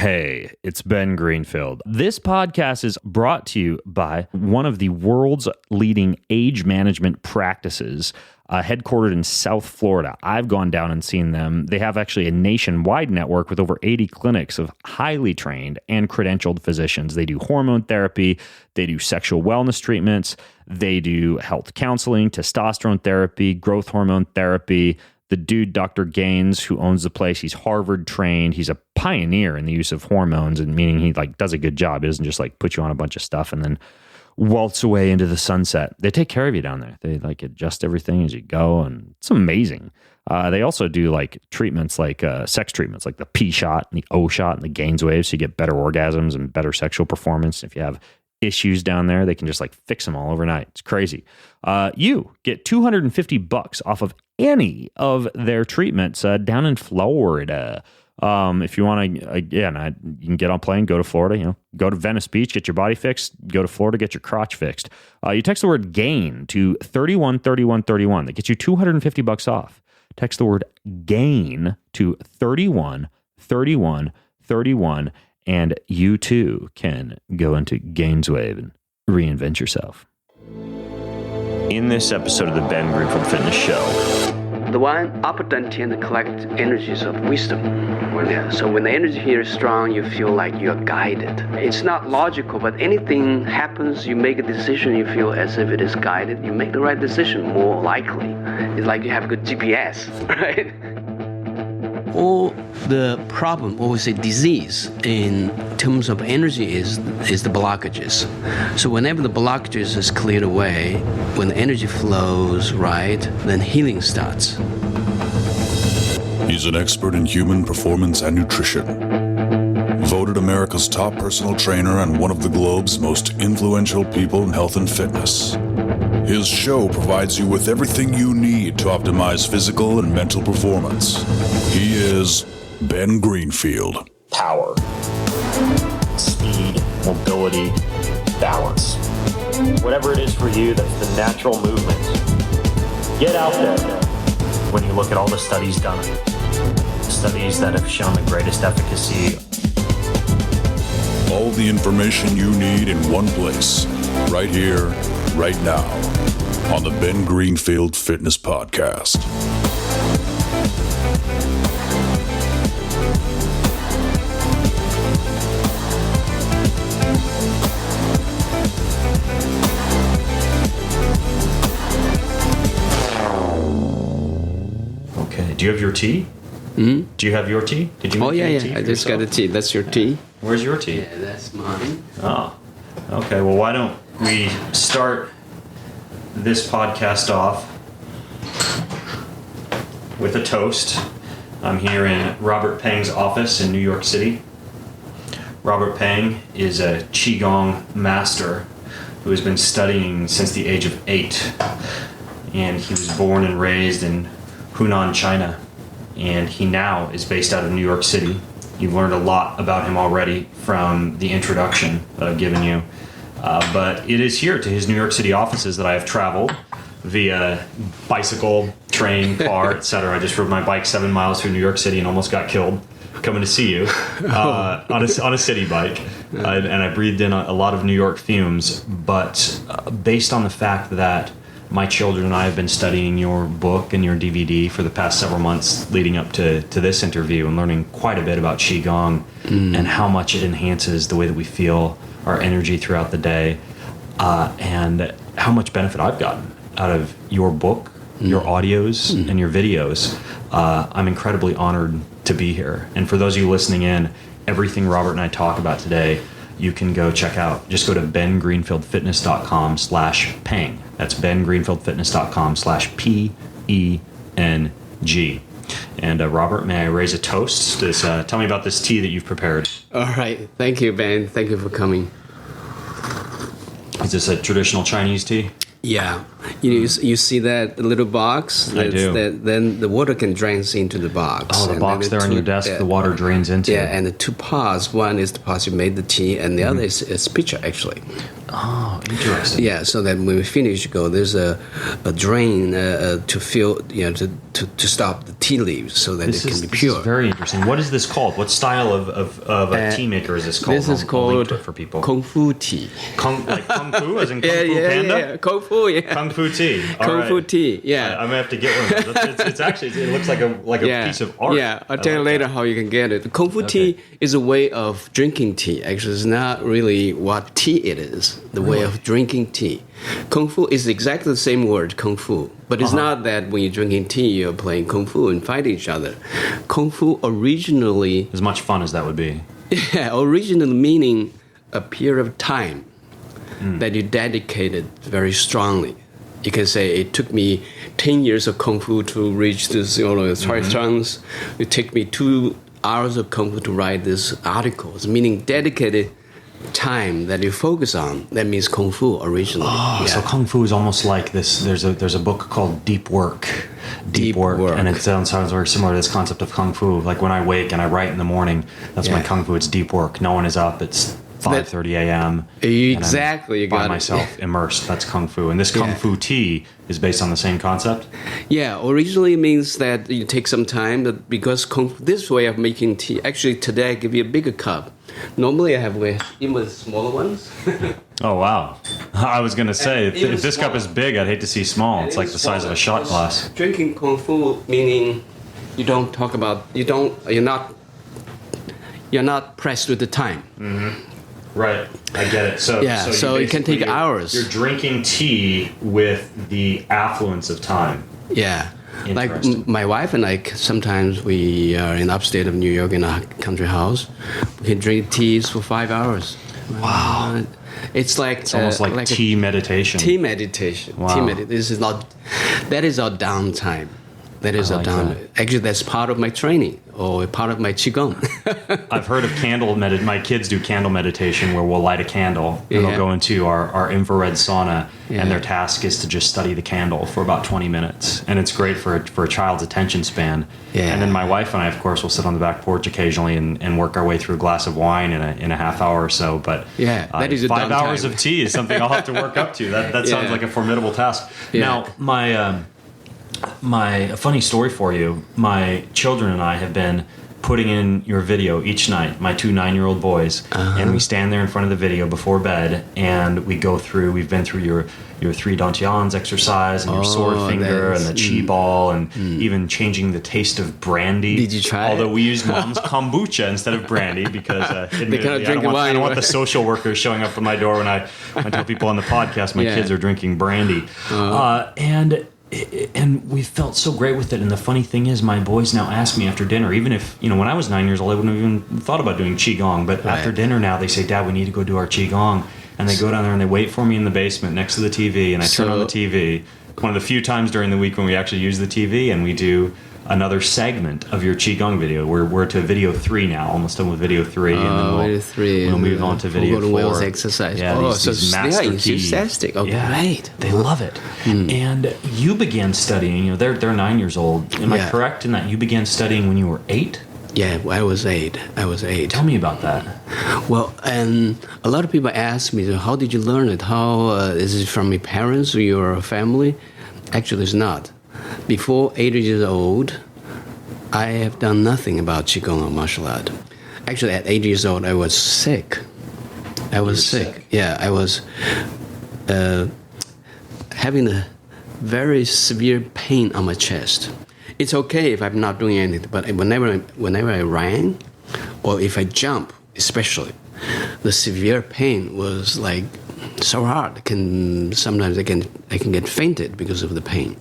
Hey, it's Ben Greenfield. This podcast is brought to you by one of the world's leading age management practices, headquartered in South Florida. I've gone down and seen them. They have actually a nationwide network with over 80 clinics of highly trained and credentialed physicians. They do hormone therapy, they do sexual wellness treatments, they do health counseling, testosterone therapy, growth hormone therapy. The dude, Dr. Gaines, who owns the place, he's Harvard trained. He's a pioneer in the use of hormones, and meaning he does a good job. He doesn't just put you on a bunch of stuff and then waltz away into the sunset. They take care of you down there. They adjust everything as you go, and it's amazing. They also do treatments sex treatments, like the P shot and the O shot and the Gaines wave, so you get better orgasms and better sexual performance. If you have issues down there, they can just fix them all overnight. It's crazy. You get $250 off of any of their treatments down in Florida. If you want to, again, you can get on a plane, go to Florida, go to Venice Beach, get your body fixed, go to Florida, get your crotch fixed. You text the word GAIN to 313131. That gets you $250 off. Text the word GAIN to 313131, and you too can go into Gaines Wave and reinvent yourself. In this episode of the Ben Greenfield Fitness Show, the one upper dantian collect energies of wisdom. So when the energy here is strong, you feel like you are guided. It's not logical, but anything happens, you make a decision, you feel as if it is guided. You make the right decision more likely. It's like you have a good GPS, right? All the problem, or we say disease, in terms of energy is the blockages. So whenever the blockages is cleared away, when the energy flows right, then healing starts. He's an expert in human performance and nutrition. Voted America's top personal trainer and one of the globe's most influential people in health and fitness. His show provides you with everything you need to optimize physical and mental performance. He is Ben Greenfield. Power, speed, mobility, balance. Whatever it is for you, that's the natural movement. Get out there. When you look at all the studies done, studies that have shown the greatest efficacy. All the information you need in one place, right here, right now, on the Ben Greenfield Fitness Podcast. Okay, do you have your tea? Mm-hmm. Do you have your tea? Did you make your tea? I just got a tea. That's your tea. Where's your tea? Yeah, that's mine. Oh, okay. Well, why don't we start this podcast off with a toast. I'm here in Robert Peng's office in New York City. Robert Peng is a Qigong Master who has been studying since the age of 8. And he was born and raised in Hunan, China. And he now is based out of New York City. You've learned a lot about him already from the introduction that I've given you. But it is here to his New York City offices that I have traveled via bicycle, train, car, etc. I just rode my bike 7 miles through New York City and almost got killed coming to see you on a city bike. And I breathed in a lot of New York fumes. But based on the fact that my children and I have been studying your book and your DVD for the past several months leading up to this interview and learning quite a bit about Qi Gong and how much it enhances the way that we feel, our energy throughout the day, and how much benefit I've gotten out of your book, your audios, and your videos. I'm incredibly honored to be here. And for those of you listening in, everything Robert and I talk about today, you can go check out. Just go to bengreenfieldfitness.com/Peng. That's bengreenfieldfitness.com/PENG. And Robert, may I raise a toast? Tell me about this tea that you've prepared. All right. Thank you, Ben. Thank you for coming. Is this a traditional Chinese tea? Yeah, you see that little box? I do. Then the water can drain into the box. Oh, the box there on your desk, the water drains into. Yeah, and the two pots. One is the pot you made the tea, and the other is pitcher, actually. Oh, interesting. Yeah, so that when we finish, there's a drain to fill, to stop the tea leaves so that it can be pure. This is very interesting. What is this called? What style of a tea maker is this called? This is called for people. Kung Fu tea. Like Kung Fu, as in Kung Fu Panda? Yeah, Kung Fu, yeah. Kung Fu tea. Kung Fu tea, yeah. I'm gonna have to get one of those. It's actually, it looks like a piece of art. Yeah, I'll tell you later how you can get it. Kung Fu tea is a way of drinking tea. Actually, it's not really what tea it is. The way of drinking tea. Kung Fu is exactly the same word, Kung Fu. But it's not that when you're drinking tea, you're playing Kung Fu and fighting each other. Kung Fu originally... As much fun as that would be. Yeah, originally meaning a period of time that you dedicated very strongly. You can say it took me 10 years of Kung Fu to reach this, trance. It took me 2 hours of Kung Fu to write this article. It's meaning dedicated time that you focus on. That means Kung Fu originally. So Kung Fu is almost like this. There's a book called Deep Work. Deep work. And it sounds very similar to this concept of Kung Fu. Like when I wake and I write in the morning, that's my Kung Fu. It's deep work. No one is up. It's 5:30 a.m. Exactly, you got by myself, immersed. That's Kung Fu. And this Kung Fu tea is based on the same concept? Yeah, originally means that you take some time, but because this way of making tea, actually today I give you a bigger cup. Normally I have even smaller ones. Oh, wow. I was going to say, if this cup is big, I'd hate to see small. It's like the size of a shot glass. Drinking Kung Fu meaning you don't talk about, you're not pressed with the time. Mm-hmm. Right, I get it. So it can take hours. You're drinking tea with the affluence of time. Yeah. Like my wife and I, sometimes we are in upstate of New York in a country house. We can drink teas for 5 hours. Wow. It's almost like tea meditation. Tea meditation. Wow. That is our downtime. That is our downtime. Actually, that's part of my training or part of my Qigong. I've heard of my kids do candle meditation where we'll light a candle and they'll go into our infrared sauna and their task is to just study the candle for about 20 minutes. And it's great for a child's attention span. Yeah. And then my wife and I, of course, will sit on the back porch occasionally and work our way through a glass of wine in a half hour or so. But that is 5 hours of tea is something I'll have to work up to. That sounds like a formidable task. Yeah. Now, a funny story for you. My children and I have been putting in your video each night, my 2 9-year-old boys, and we stand there in front of the video before bed, and we've been through your 3 dantians exercise, and your sword finger, and the Qi ball, and even changing the taste of brandy. Did you try Although we used Mom's kombucha instead of brandy, because admittedly, I don't want the social workers showing up at my door when I tell people on the podcast my kids are drinking brandy. And we felt so great with it. And the funny thing is, my boys now ask me after dinner, even if, when I was 9 years old, I wouldn't have even thought about doing Qigong. But after dinner now, they say, Dad, we need to go do our Qigong. And they go down there and they wait for me in the basement next to the TV. And I turn on the TV. One of the few times during the week when we actually use the TV, and we do another segment of your Qigong video. We're to video 3 now, almost done with video 3. And then we'll move on to video 4. Wheels exercise. Yeah, these master enthusiastic. Oh, great. They love it. And you began studying, they're 9 years old. Am I correct in that you began studying when you were 8? Yeah, I was 8. Tell me about that. Well, and a lot of people ask me, how did you learn it? How is it from your parents or your family? Actually, it's not. Before 8 years old, I have done nothing about Qigong or martial art. Actually, at 8 years old, I was sick. I was sick. Yeah, I was having a very severe pain on my chest. It's okay if I'm not doing anything, but whenever I ran, or if I jump, especially, the severe pain was like so hard. Sometimes I can get fainted because of the pain.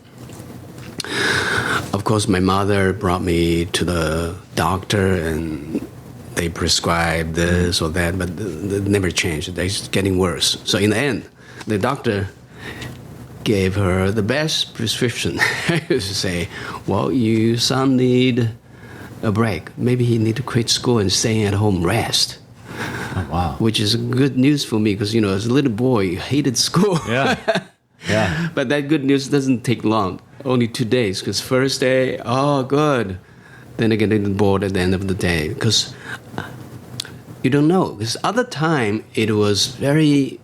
Of course, my mother brought me to the doctor, and they prescribed this or that, but it never changed. It's getting worse. So in the end, the doctor gave her the best prescription. To say, well, your son need a break. Maybe he need to quit school and stay at home rest. Oh, wow. Which is good news for me because, as a little boy, I hated school. Yeah. Yeah. But that good news doesn't take long. Only 2 days. Because first day, oh, good. Then I get bored at the end of the day. Because you don't know. Because other time, it was very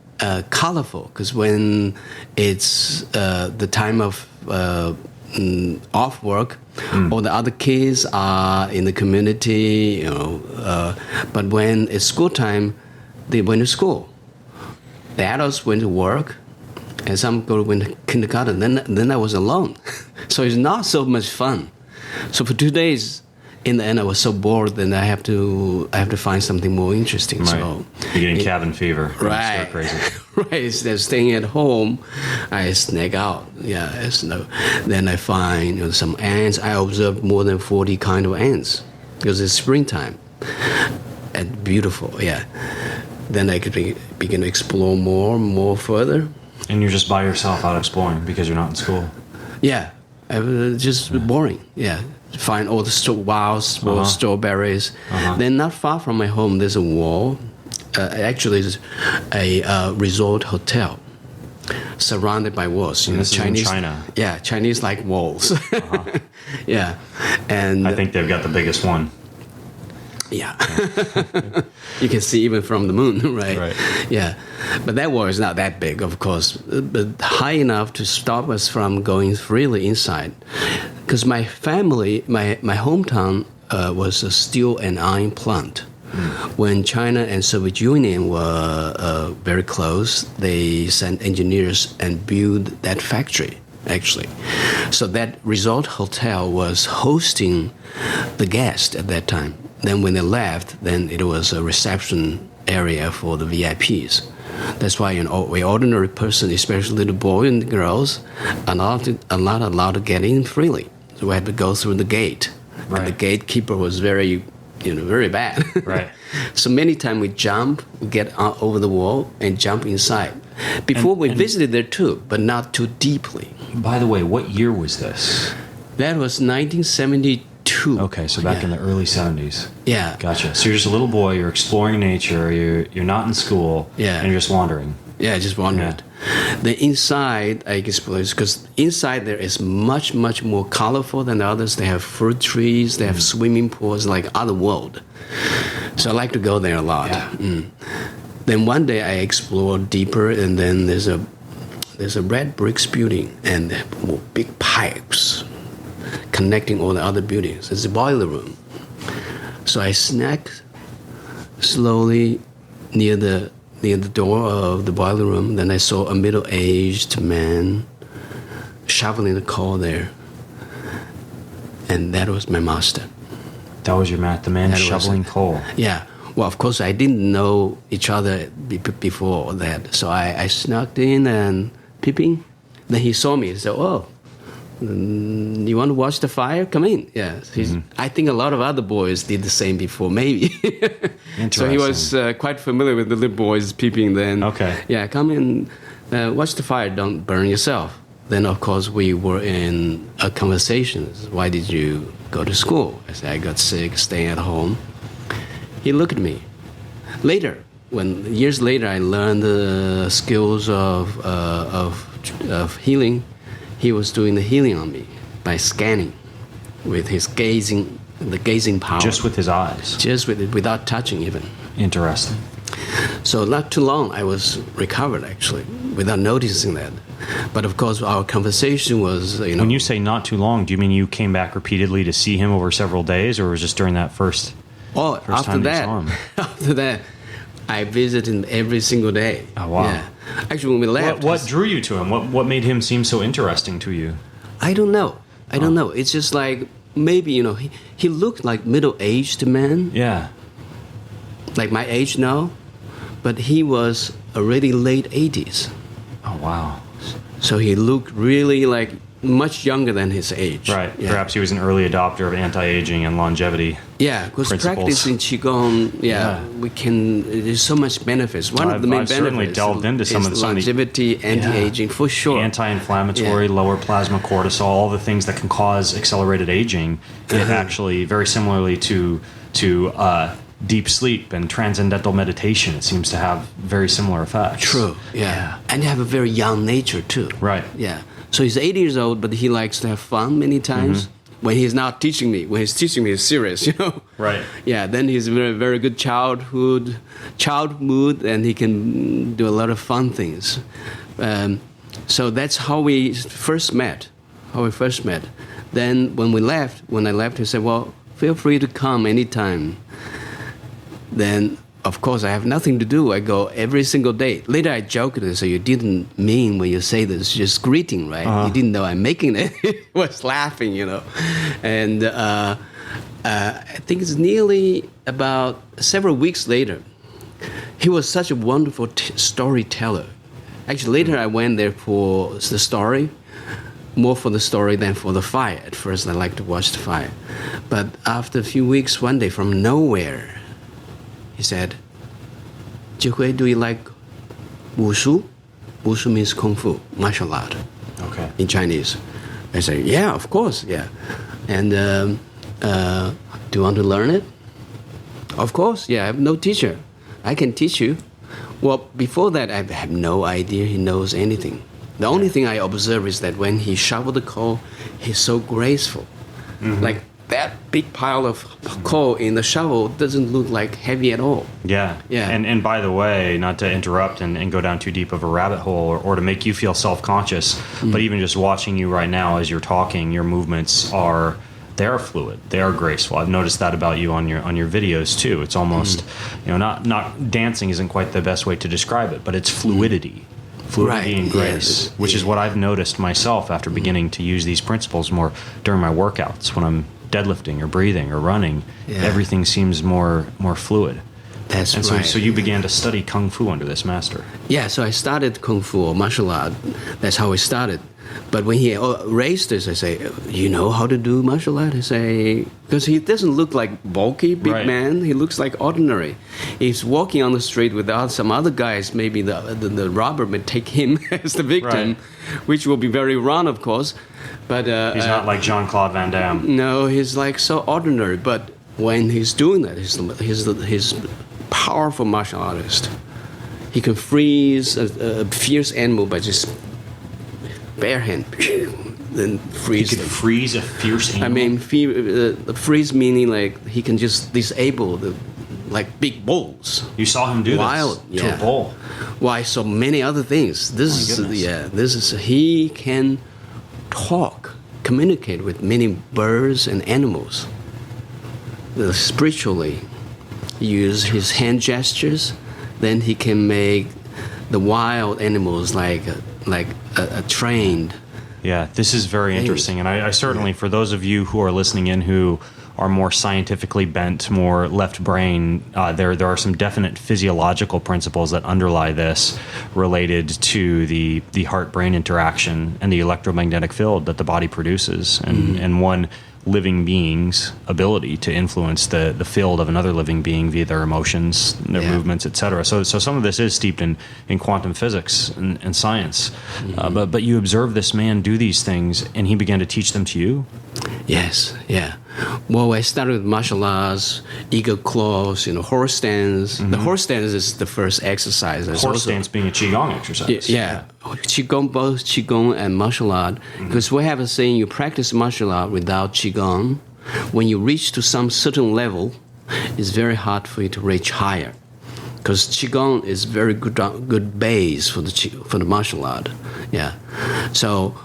colorful. Because when it's the time of off work, all the other kids are in the community, but when it's school time, they went to school. The adults went to work, and some went to kindergarten. Then I was alone, so it's not so much fun. So for 2 days, in the end, I was so bored. Then I have to find something more interesting. Right. So you're getting cabin fever. Right. Crazy. Right. Instead of staying at home, I snake out. Yeah. Then I find some ants. I observed more than 40 kind of ants because it's springtime and beautiful. Yeah. Then I could begin to explore more further. And you're just by yourself out exploring because you're not in school. Yeah. I was just boring. Yeah. Find all the wild strawberries. Then not far from my home, there's a wall. Actually, it's a resort hotel surrounded by walls. This Chinese, is in China. Yeah, Chinese like walls. Yeah, and I think they've got the biggest one. Yeah, you can see even from the moon, right? Right. Yeah, but that wall is not that big, of course, but high enough to stop us from going freely inside. Because my family, my hometown was a steel and iron plant. When China and Soviet Union were very close, they sent engineers and built that factory, actually. So that resort hotel was hosting the guests at that time. Then when they left, then it was a reception area for the VIPs. That's why an ordinary person, especially little boys and girls, are not allowed to get in freely. So we had to go through the gate. Right. And the gatekeeper was very bad. Right. So many times we get over the wall and jump inside. Before we visited there too, but not too deeply. By the way, what year was this? That was 1972. Okay, so back in the early 70s. Yeah. Gotcha. So you're just a little boy, you're exploring nature, you're not in school, Yeah. and you're just wandering. Yeah, I just wondered. The inside, I guess, because inside there is much, much more colorful than the others. They have fruit trees, they have swimming pools, like other world. So I like to go there a lot. Yeah. Then one day I explored deeper, and then there's a red bricks building and more big pipes connecting all the other buildings. It's a boiler room. So I snuck slowly near the door of the boiler room. Then I saw a middle-aged man shoveling the coal there. And that was my master. That was your the man shoveling coal. Yeah. Well, of course, I didn't know each other before that. So I snuck in and peeping. Then he saw me and said, "Oh, you want to watch the fire? Come in." Yeah. I think a lot of other boys did the same before, maybe. So he was quite familiar with the little boys peeping then. Okay. Yeah, come in, watch the fire, don't burn yourself. Then, of course, we were in a conversation. Why did you go to school? I said, I got sick, staying at home. He looked at me. Later, years later, I learned the skills of healing. He was doing the healing on me by scanning with his gazing power. Just with his eyes. Just without touching even. Interesting. So not too long, I was recovered actually, without noticing that. But of course, our conversation was, When you say not too long, do you mean you came back repeatedly to see him over several days, or was it just during that first time you saw him? After that, I visited him every single day. Oh, wow. Yeah. Actually, when we left... What drew you to him? What made him seem so interesting to you? I don't know. I don't know. It's just like, maybe, he looked like middle-aged man. Yeah. Like my age now. But he was already late 80s. Oh, wow. So he looked really like much younger than his age. Right. Yeah. Perhaps he was an early adopter of anti-aging and longevity. Yeah, because principles. practicing Qigong, there's so much benefits. One of the main I've benefits certainly delved into some of the longevity, anti-aging, for sure. Anti-inflammatory, lower plasma cortisol, all the things that can cause accelerated aging. It actually, very similarly to deep sleep and transcendental meditation. It seems to have very similar effects. True. Yeah. And they have a very young nature too. Right. Yeah. So he's 80 years old, but he likes to have fun many times. When he's not teaching me, when he's teaching me, he's serious, Right. Yeah, then he's very, very good child mood, and he can do a lot of fun things. So that's how we first met. Then when I left, he said, well, feel free to come anytime. Then, of course, I have nothing to do. I go every single day. Later, I joked and said, you didn't mean when you say this, just greeting, right? You didn't know I'm making it. He was laughing, And I think it's nearly about several weeks later. He was such a wonderful storyteller. Actually, later I went there for the story, more for the story than for the fire. At first, I liked to watch the fire. But after a few weeks, one day, from nowhere, he said, Jihui, do you like wushu? Wushu means kung fu, martial art, in Chinese. I said, yeah, of course, yeah. And do you want to learn it? Of course, yeah, I have no teacher. I can teach you. Well, before that, I have no idea he knows anything. The only thing I observe is that when he shoveled the coal, he's so graceful. Like that big pile of coal in the shovel doesn't look like heavy at all. Yeah. And by the way, not to interrupt and go down too deep of a rabbit hole or to make you feel self-conscious, but even just watching you right now as you're talking, your movements they are fluid. They are graceful. I've noticed that about you on your videos too. It's almost, not dancing isn't quite the best way to describe it, but it's fluidity. Fluidity and grace, which is what I've noticed myself after beginning to use these principles more during my workouts. When I'm deadlifting or breathing or running, everything seems more fluid. That's and right. So you began to study Kung Fu under this master. Yeah, so I started Kung Fu or martial art. That's how I started. But when he raised this, I say, you know how to do martial art? I say, because he doesn't look like bulky, big man. He looks like ordinary. He's walking on the street without some other guys. Maybe the robber may take him as the victim, which will be very wrong, of course. But he's not like Jean-Claude Van Damme. No, he's like so ordinary. But when he's doing that, he's powerful martial artist. He can freeze a fierce animal by just bare hand, then freeze. He could freeze a fierce animal? I mean, freeze meaning like he can just disable like big bulls. You saw him do this to a bull. Why? So many other things. This is he can communicate with many birds and animals. Spiritually, use his hand gestures, then he can make the wild animals like a trained. Yeah, this is very interesting. And I certainly, for those of you who are listening in who are more scientifically bent, more left brain, there are some definite physiological principles that underlie this related to the heart-brain interaction and the electromagnetic field that the body produces. And one living being's ability to influence the field of another living being via their emotions, their movements, etc. So some of this is steeped in quantum physics and science. But you observed this man do these things, and he began to teach them to you? Yes, yeah. Well, I started with martial arts, eagle claws, horse stance. The horse stance is the first exercise. Horse stance being a Qigong exercise. Yeah. Qigong, both Qigong and martial art. Because we have a saying, you practice martial art without Qigong. When you reach to some certain level, it's very hard for you to reach higher. Because Qigong is very good base for the martial art. Yeah. So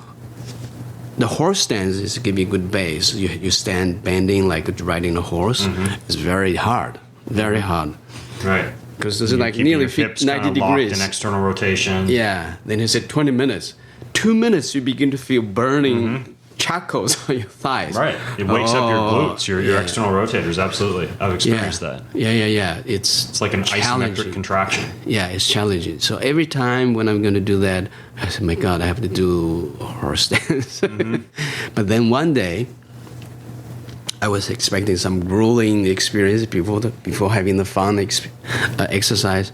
the horse stance is to give you a good base. You stand bending like riding a horse. It's very hard. Very hard. Right. Because it's like nearly 90 degrees. An external rotation. Yeah. Then he said 20 minutes. 2 minutes, you begin to feel burning charcoals on your thighs. Right. It wakes up your glutes, your external rotators. Absolutely. I've experienced that. Yeah. It's like an isometric contraction. Yeah, it's challenging. So every time when I'm going to do that, I said, my God, I have to do horse stance. But then one day, I was expecting some grueling experience before having the fun exercise.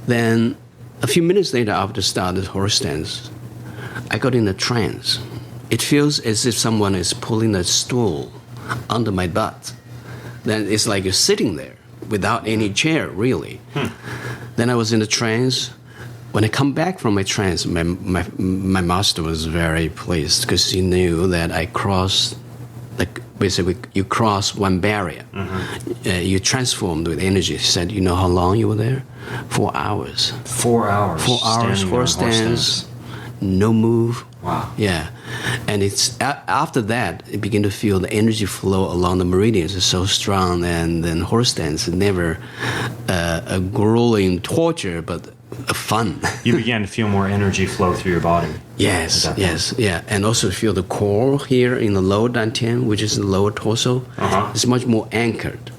Then a few minutes later, after starting horse stance, I got in a trance. It feels as if someone is pulling a stool under my butt. Then it's like you're sitting there. without any chair, really. Then I was in a trance. When I come back from my trance, my master was very pleased because he knew that I crossed, like basically you cross one barrier. You transformed with energy. He said, you know how long you were there? 4 hours. 4 hours. 4 hours, horse stance, no move. Wow. Yeah. And it's after that, it began to feel the energy flow along the meridians is so strong, and then horse stance is never a grueling torture, but a fun. You began to feel more energy flow through your body. Yes, yeah. And also feel the core here in the lower dantian, which is the lower torso. It's much more anchored.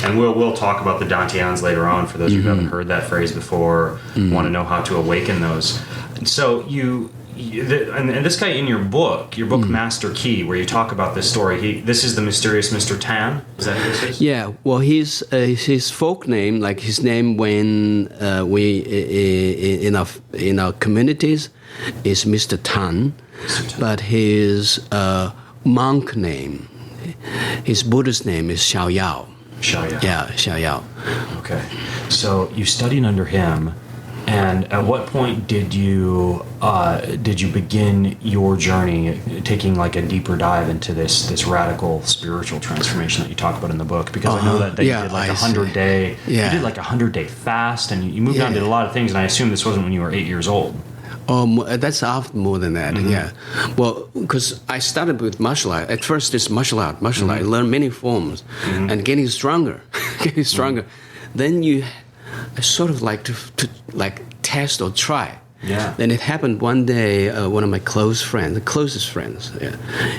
And we'll talk about the dantians later on for those who haven't heard that phrase before, want to know how to awaken those. And so and this guy in your book Master Qi, where you talk about this story, this is the mysterious Mr. Tan. Is that who this is? Yeah, well, his folk name, like his name when we in our communities, is Mr. Tan, but his monk name, his Buddhist name is Xiao Yao. Xiao Yao. Yeah, Xiao Yao. Okay, so you studied under him. And at what point did you begin your journey, taking like a deeper dive into this radical spiritual transformation that you talk about in the book? Because I know that you did like 100-day, you did like 100-day fast, and you moved on to a lot of things. And I assume this wasn't when you were 8 years old. That's after more than that. Yeah. Well, because I started with martial art. At first, it's martial art. I learned many forms, and getting stronger. Then I sort of like to test or try. Yeah. Then it happened one day. One of my closest friends,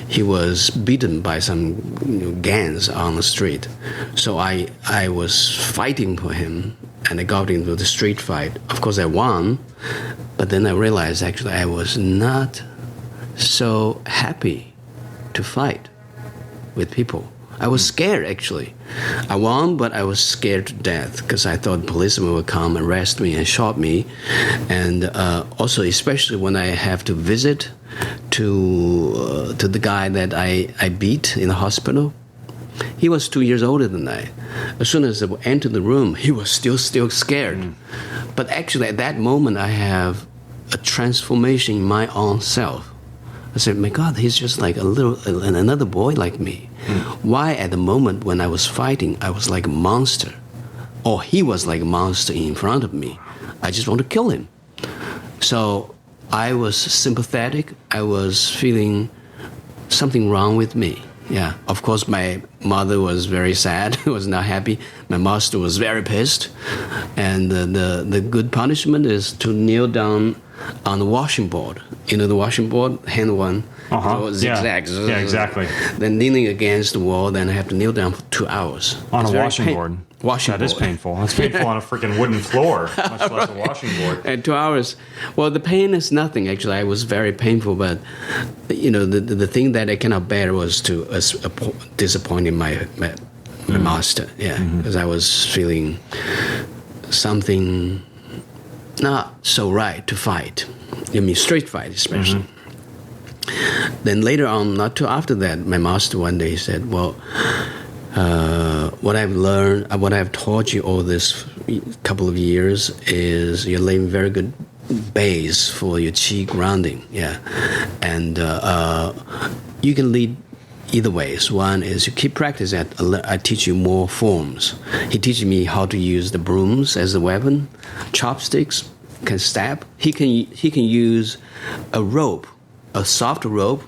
he was beaten by some gangs on the street. So I was fighting for him, and I got into the street fight. Of course, I won, but then I realized actually I was not so happy to fight with people. I was scared, actually. I won, but I was scared to death because I thought policemen would come, arrest me, and shot me. And also, especially when I have to visit to the guy that I beat in the hospital. He was 2 years older than I. As soon as I entered the room, he was still scared. But actually, at that moment, I have a transformation in my own self. I said, my God, he's just like another boy like me. Why at the moment when I was fighting, I was like a monster? Or he was like a monster in front of me. I just want to kill him. So I was sympathetic. I was feeling something wrong with me. Yeah, of course, my mother was very sad, was not happy. My master was very pissed. And the good punishment is to kneel down on the washing board. You know the washing board, hand one, zigzags. Yeah, exactly. Then kneeling against the wall, then I have to kneel down for 2 hours. On a washing board. That is painful. It's painful on a freaking wooden floor, much less a washing board. And 2 hours. Well, the pain is nothing, actually. I was very painful, but, the thing that I cannot bear was to disappoint my master. Yeah, because I was feeling something not so right to fight. I mean, street fight especially. Then later on, not too after that, my master one day said, well, what I've learned, what I've taught you all this couple of years is you're laying very good base for your Qi grounding. Yeah. And you can lead either ways. One is you keep practicing. I teach you more forms. He teaches me how to use the brooms as a weapon, chopsticks, can stab. He can use a rope, a soft rope.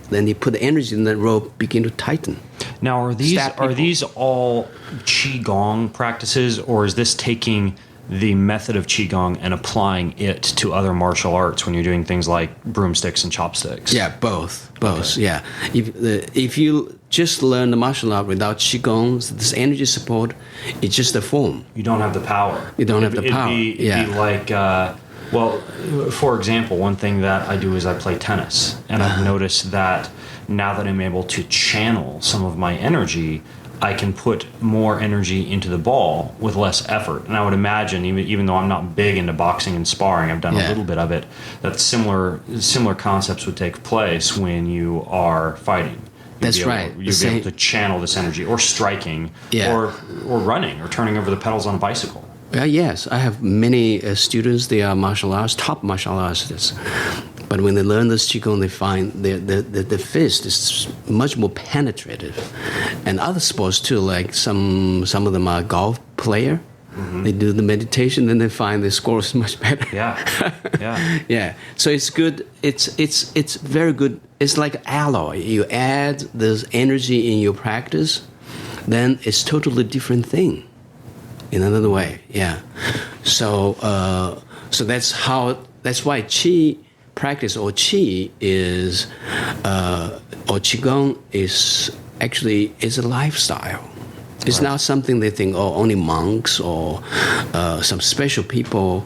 Then he put the energy in that rope, begin to tighten. Now, are these all Qigong practices, or is this taking the method of Qigong and applying it to other martial arts when you're doing things like broomsticks and chopsticks? Yeah, both. Okay. Yeah. If you just learn the martial art without Qigong, this energy support, it's just a form. You don't have the power. You don't have the power. It'd be like, well, for example, one thing that I do is I play tennis, and I've noticed that now that I'm able to channel some of my energy, I can put more energy into the ball with less effort. And I would imagine, even though I'm not big into boxing and sparring, I've done a little bit of it, that similar concepts would take place when you are fighting. That's right. You'll be able to channel this energy, or striking, or running, or turning over the pedals on a bicycle. Yes, I have many students. They are top martial artists. But when they learn this Qigong, they find the fist is much more penetrative. And other sports too, like some of them are golf player. Mm-hmm. They do the meditation, then they find the score is much better. Yeah. So it's good. It's very good. It's like alloy. You add this energy in your practice, then it's totally different thing. In another way, yeah. So that's why Qi practice, or Qi is or Qigong is a lifestyle. It's not something they think, only monks or some special people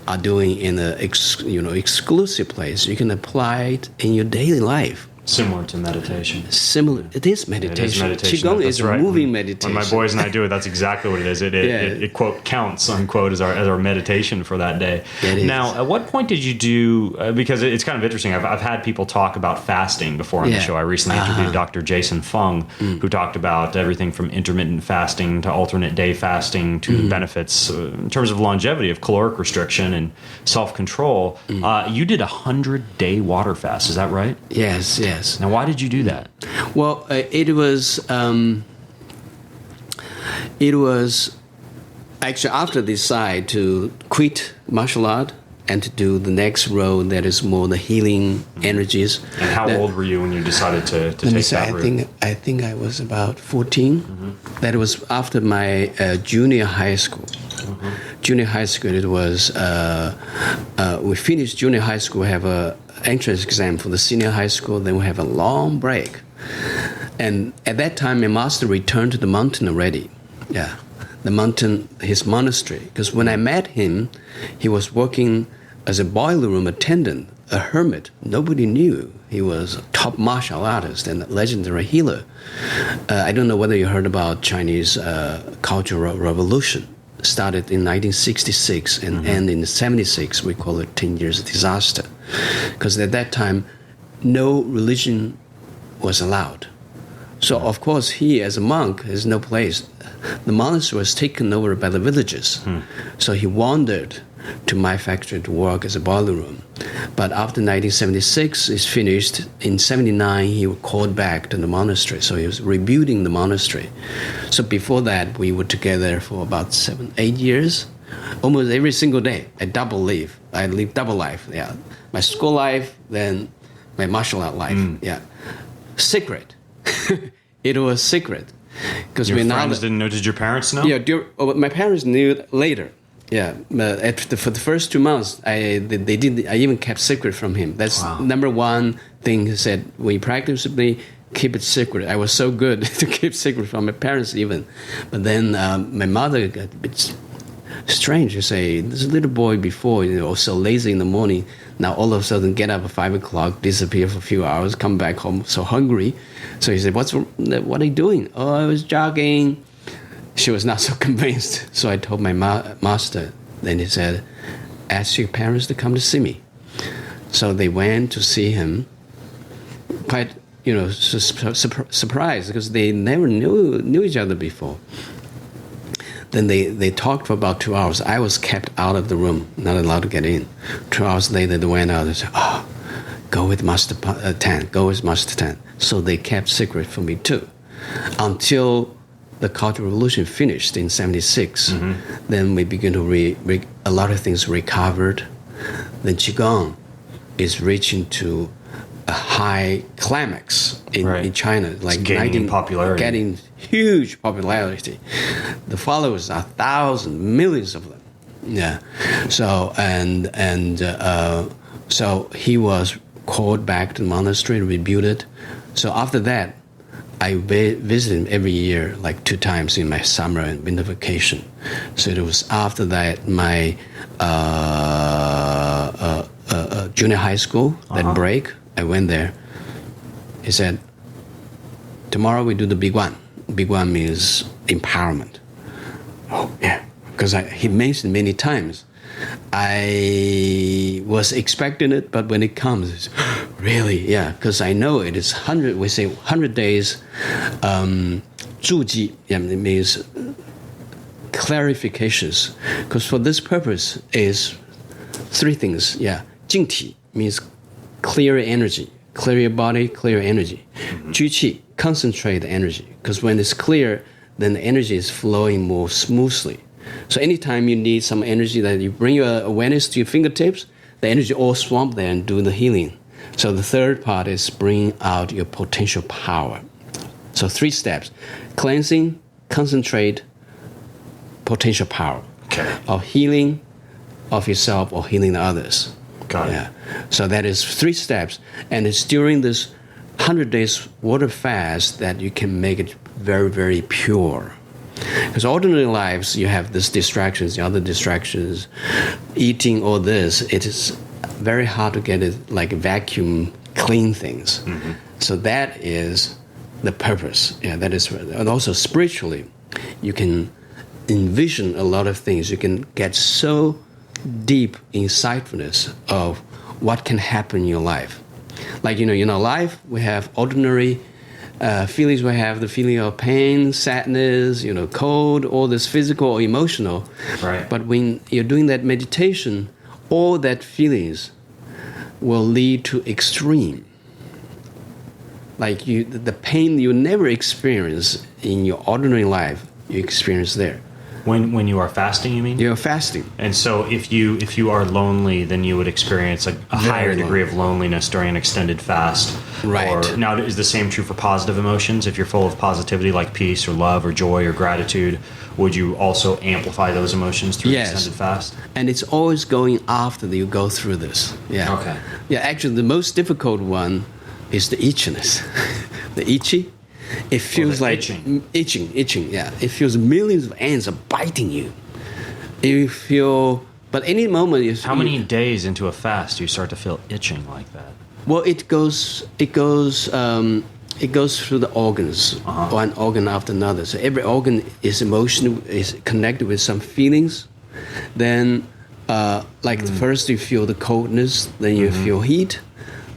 are doing in a exclusive place. You can apply it in your daily life. Similar to meditation. It is meditation. Qigong is a moving meditation. When my boys and I do it, that's exactly what it is. It quote counts, unquote, as our meditation for that day. Now, at what point did you do? Because it's kind of interesting. I've had people talk about fasting before on the show. I recently interviewed Dr. Jason Fung, who talked about everything from intermittent fasting to alternate day fasting to the benefits in terms of longevity of caloric restriction and self-control. You did 100-day water fast. Is that right? Yes. Now, why did you do that? Well, it was actually after I decided to quit martial art and to do the next road that is more the healing energies. And how old were you when you decided to take that route? I think I was about 14. That was after my junior high school. Junior high school, it was we finished junior high school. We have a entrance exam for the senior high school, then we have a long break. And at that time, my master returned to the mountain already. Yeah, the mountain, his monastery. Because when I met him, he was working as a boiler room attendant, a hermit. Nobody knew he was a top martial artist and a legendary healer. I don't know whether you heard about Chinese Cultural Revolution. Started in 1966 and ended in 76. We call it 10 years disaster. Because at that time, no religion was allowed. So, of course, he, as a monk, has no place. The monastery was taken over by the villagers. So he wandered to my factory to work as a boiler room. But after 1976 is finished, in 79 he was called back to the monastery. So he was rebuilding the monastery. So before that, we were together for about 7-8 years. Almost every single day, I live double life. Yeah, my school life, then my martial art life. Yeah, secret. It was secret because your friends didn't know. Did your parents know? Yeah, my parents knew later. Yeah, for the first 2 months, they did. I even kept secret from him. That's number one thing. He said, when you practice with me, keep it secret. I was so good to keep secret from my parents even. But then my mother got a bit strange. You say, this little boy before, so lazy in the morning, now all of a sudden get up at 5 o'clock, disappear for a few hours, come back home so hungry. So he said, what are you doing? Oh, I was jogging. She was not so convinced. So I told my master. Then he said, ask your parents to come to see me. So they went to see him, quite, surprised because they never knew each other before. Then they talked for about 2 hours. I was kept out of the room, not allowed to get in. 2 hours later, they went out and said, go with Master Tan, go with Master Tan. So they kept secret from me too. Until the Cultural Revolution finished in 76. Then we began to a lot of things recovered. Then Qigong is reaching to a high climax in China, like gaining popularity, getting huge popularity. The followers are thousands, millions of them. Yeah. So so he was called back to the monastery, rebuilt it. So after that, I visit him every year, like 2 times in my summer and winter vacation. So it was after that my junior high school, that break, I went there. He said, tomorrow we do the big one. Big one means empowerment. Oh, yeah, because he mentioned many times. I was expecting it, but when it comes, it's Really, yeah, because I know it is 100, we say 100 days, 注记, yeah, it means clarifications. Because for this purpose is 3 things, yeah. 静体 means clear energy, clear your body, clear energy. 聚气, concentrate the energy. Because when it's clear, then the energy is flowing more smoothly. So anytime you need some energy, that you bring your awareness to your fingertips, the energy all swamp there and do the healing. So the third part is bring out your potential power. So 3 steps: cleansing, concentrate, potential power. Okay. Of healing of yourself or healing others. Got it. Yeah. So that is 3 steps, and it's during this 100 days water fast that you can make it very, very pure. Because ordinary lives, you have these distractions, the other distractions, eating, all this. It is very hard to get it like vacuum clean things. So that is the purpose. Yeah, that is, and also spiritually, you can envision a lot of things. You can get so deep insightfulness of what can happen in your life. Like, life, we have ordinary feelings. We have the feeling of pain, sadness, cold, all this physical or emotional. Right. But when you're doing that meditation, all that feelings will lead to extreme. Like the pain you never experience in your ordinary life, you experience there. When you are fasting, you mean? You're fasting. And so if you are lonely, then you would experience a higher degree of loneliness during an extended fast. Right. Or, now, is the same true for positive emotions? If you're full of positivity like peace or love or joy or gratitude, would you also amplify those emotions through an extended fast? And it's always going after you go through this. Yeah. Okay. Yeah, actually the most difficult one is the itchiness. The itchy. It feels like itching. Yeah, it feels millions of ants are biting you. You feel, but any moment you. How many days into a fast do you start to feel itching like that? Well, it goes through the organs, one organ after another. So every organ is emotional, is connected with some feelings. Then, first you feel the coldness, then you feel heat,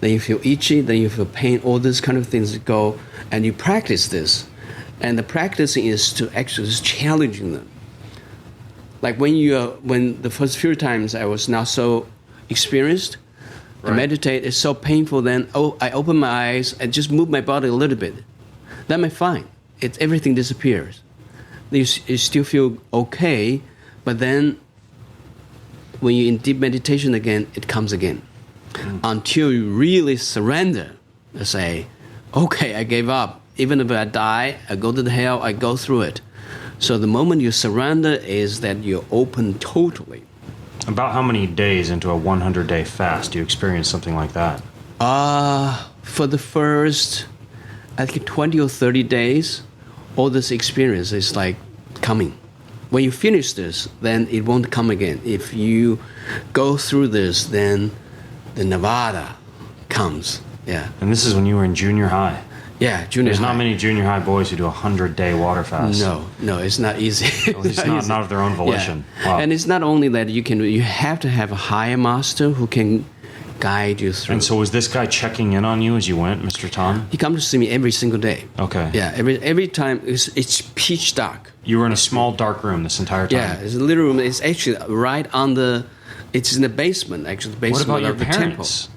then you feel itchy, then you feel pain. All these kind of things go. And you practice this, and the practicing is to actually challenging them. Like when the first few times I was not so experienced, to meditate is so painful. Then I open my eyes and just move my body a little bit. Then I'm fine. Everything disappears. You still feel okay, but then when you're in deep meditation again, it comes again, until you really surrender. Say, okay, I gave up. Even if I die, I go to the hell, I go through it. So the moment you surrender is that you're open totally. About how many days into a 100-day fast do you experience something like that? For the first, I think 20 or 30 days, all this experience is like coming. When you finish this, then it won't come again. If you go through this, then the nirvana comes. Yeah. And this is when you were in junior high. Yeah, junior There's high. not many junior high boys who do a 100-day water fast. No, it's not easy. At least not of their own volition. Yeah. Wow. And it's not only that you have to have a higher master who can guide you through. And so was this guy checking in on you as you went, Mr. Tan? He comes to see me every single day. Okay. Yeah, every time it's pitch dark. You were in a small dark room this entire time. Yeah, it's a little room. It's actually right on it's in the basement, actually, the basement What about of your the parents? temple.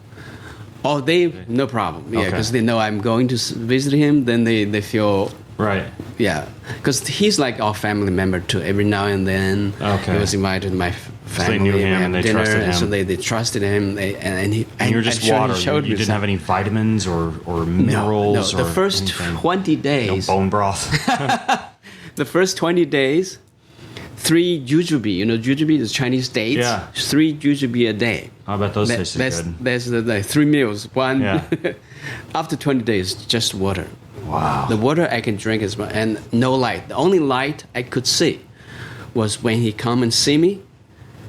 Oh, no problem. Yeah, Okay. because they know I'm going to visit him. Then they feel Right. yeah, because he's like our family member too. Every now and then, Okay. he was invited to my family. they knew him we have and they dinner, trusted him. So they trusted him. And And you were just water. You didn't have any vitamins or minerals. No, the or first anything. 20 days. No bone broth. The first 20 days, 3 jujube. You know, jujube is Chinese dates. Yeah. 3 jujube a day. I bet those tasted good. That's the 3 meals. One. Yeah. After 20 days, just water. Wow. The water I can drink is and no light. The only light I could see was when he come and see me,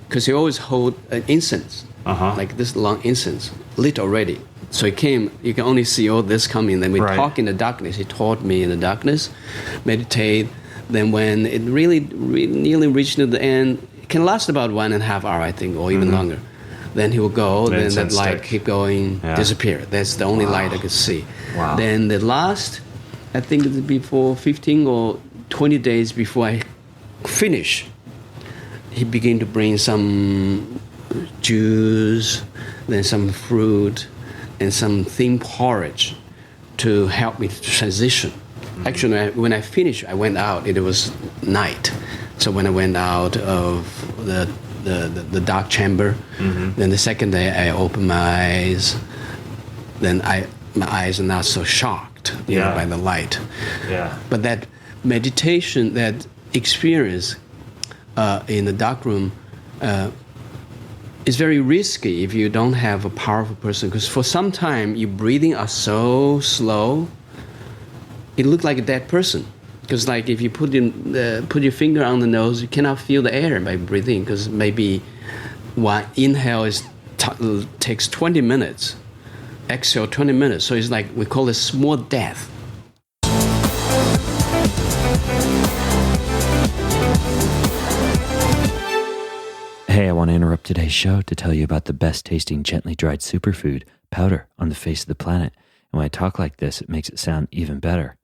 because he always hold an incense, like this long incense, lit already. So he came. You can only see all this coming. Then we talk in the darkness. He taught me in the darkness, meditate. Then when it really nearly reached to the end, it can last about 1.5 hours, I think, or even longer. Then he will go. Then that incense light stick. keep going, disappear. That's the only light I could see. Wow. Then the last, I think it's before 15 or 20 days before I finish, he began to bring some juice, then some fruit, and some thin porridge to help me to transition. Actually, when I finished, I went out. It was night. So when I went out of the dark chamber, then the second day I opened my eyes. Then my eyes are not so shocked, by the light. Yeah. But that meditation, that experience in the dark room, is very risky if you don't have a powerful person. Because for some time, your breathing are so slow, it looked like a dead person. Because like if you put your finger on the nose, you cannot feel the air by breathing. Because maybe one inhale takes 20 minutes, exhale 20 minutes. So it's like we call it small death. Hey, I want to interrupt today's show to tell you about the best tasting gently dried superfood powder on the face of the planet. And when I talk like this, it makes it sound even better.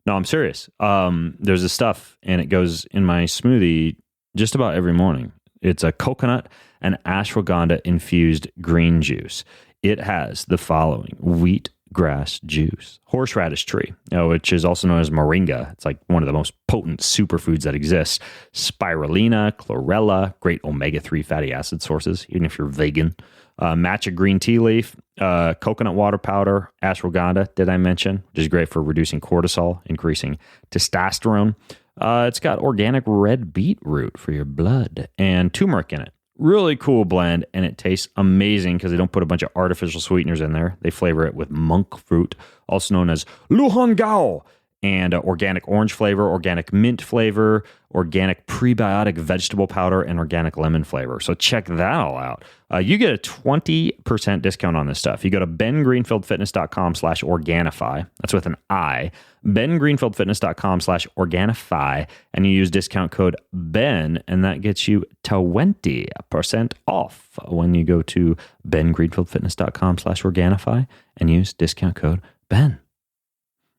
No, I'm serious. There's this stuff, and it goes in my smoothie just about every morning. It's a coconut and ashwagandha infused green juice. It has the following: wheat grass juice, horseradish tree, which is also known as moringa. It's like one of the most potent superfoods that exists. Spirulina, chlorella, great omega-3 fatty acid sources, even if you're vegan. Matcha green tea leaf, coconut water powder, ashwagandha, did I mention, which is great for reducing cortisol, increasing testosterone. It's got organic red beetroot for your blood and turmeric in it. Really cool blend, and it tastes amazing because they don't put a bunch of artificial sweeteners in there. They flavor it with monk fruit, also known as luhan gao, and organic orange flavor, organic mint flavor, organic prebiotic vegetable powder, and organic lemon flavor. So check that all out. You get a 20% discount on this stuff. You go to bengreenfieldfitness.com/Organifi. That's with an I. bengreenfieldfitness.com/Organifi. And you use discount code BEN, and that gets you 20% off when you go to bengreenfieldfitness.com/Organifi and use discount code BEN.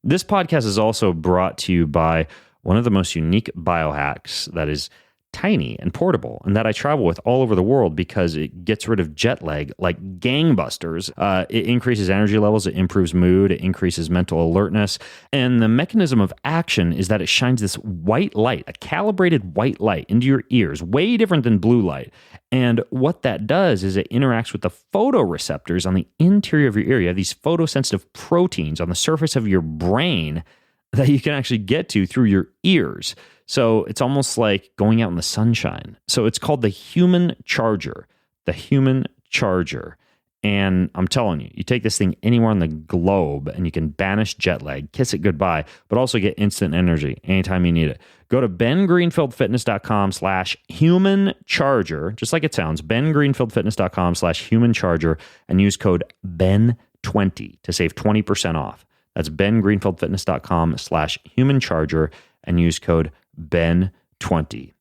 This podcast is also brought to you by one of the most unique biohacks that is tiny and portable, and that I travel with all over the world because it gets rid of jet lag like gangbusters. It increases energy levels, it improves mood, it increases mental alertness, and the mechanism of action is that it shines this white light, a calibrated white light, into your ears, way different than blue light. And what that does is it interacts with the photoreceptors on the interior of your ear. You have these photosensitive proteins on the surface of your brain that you can actually get to through your ears. So it's almost like going out in the sunshine. So it's called the Human Charger. The Human Charger. And I'm telling you, you take this thing anywhere on the globe and you can banish jet lag, kiss it goodbye, but also get instant energy anytime you need it. Go to bengreenfieldfitness.com/human charger, just like it sounds, bengreenfieldfitness.com/human charger, and use code BEN20 to save 20% off. That's bengreenfieldfitness.com/human charger and use code BEN20.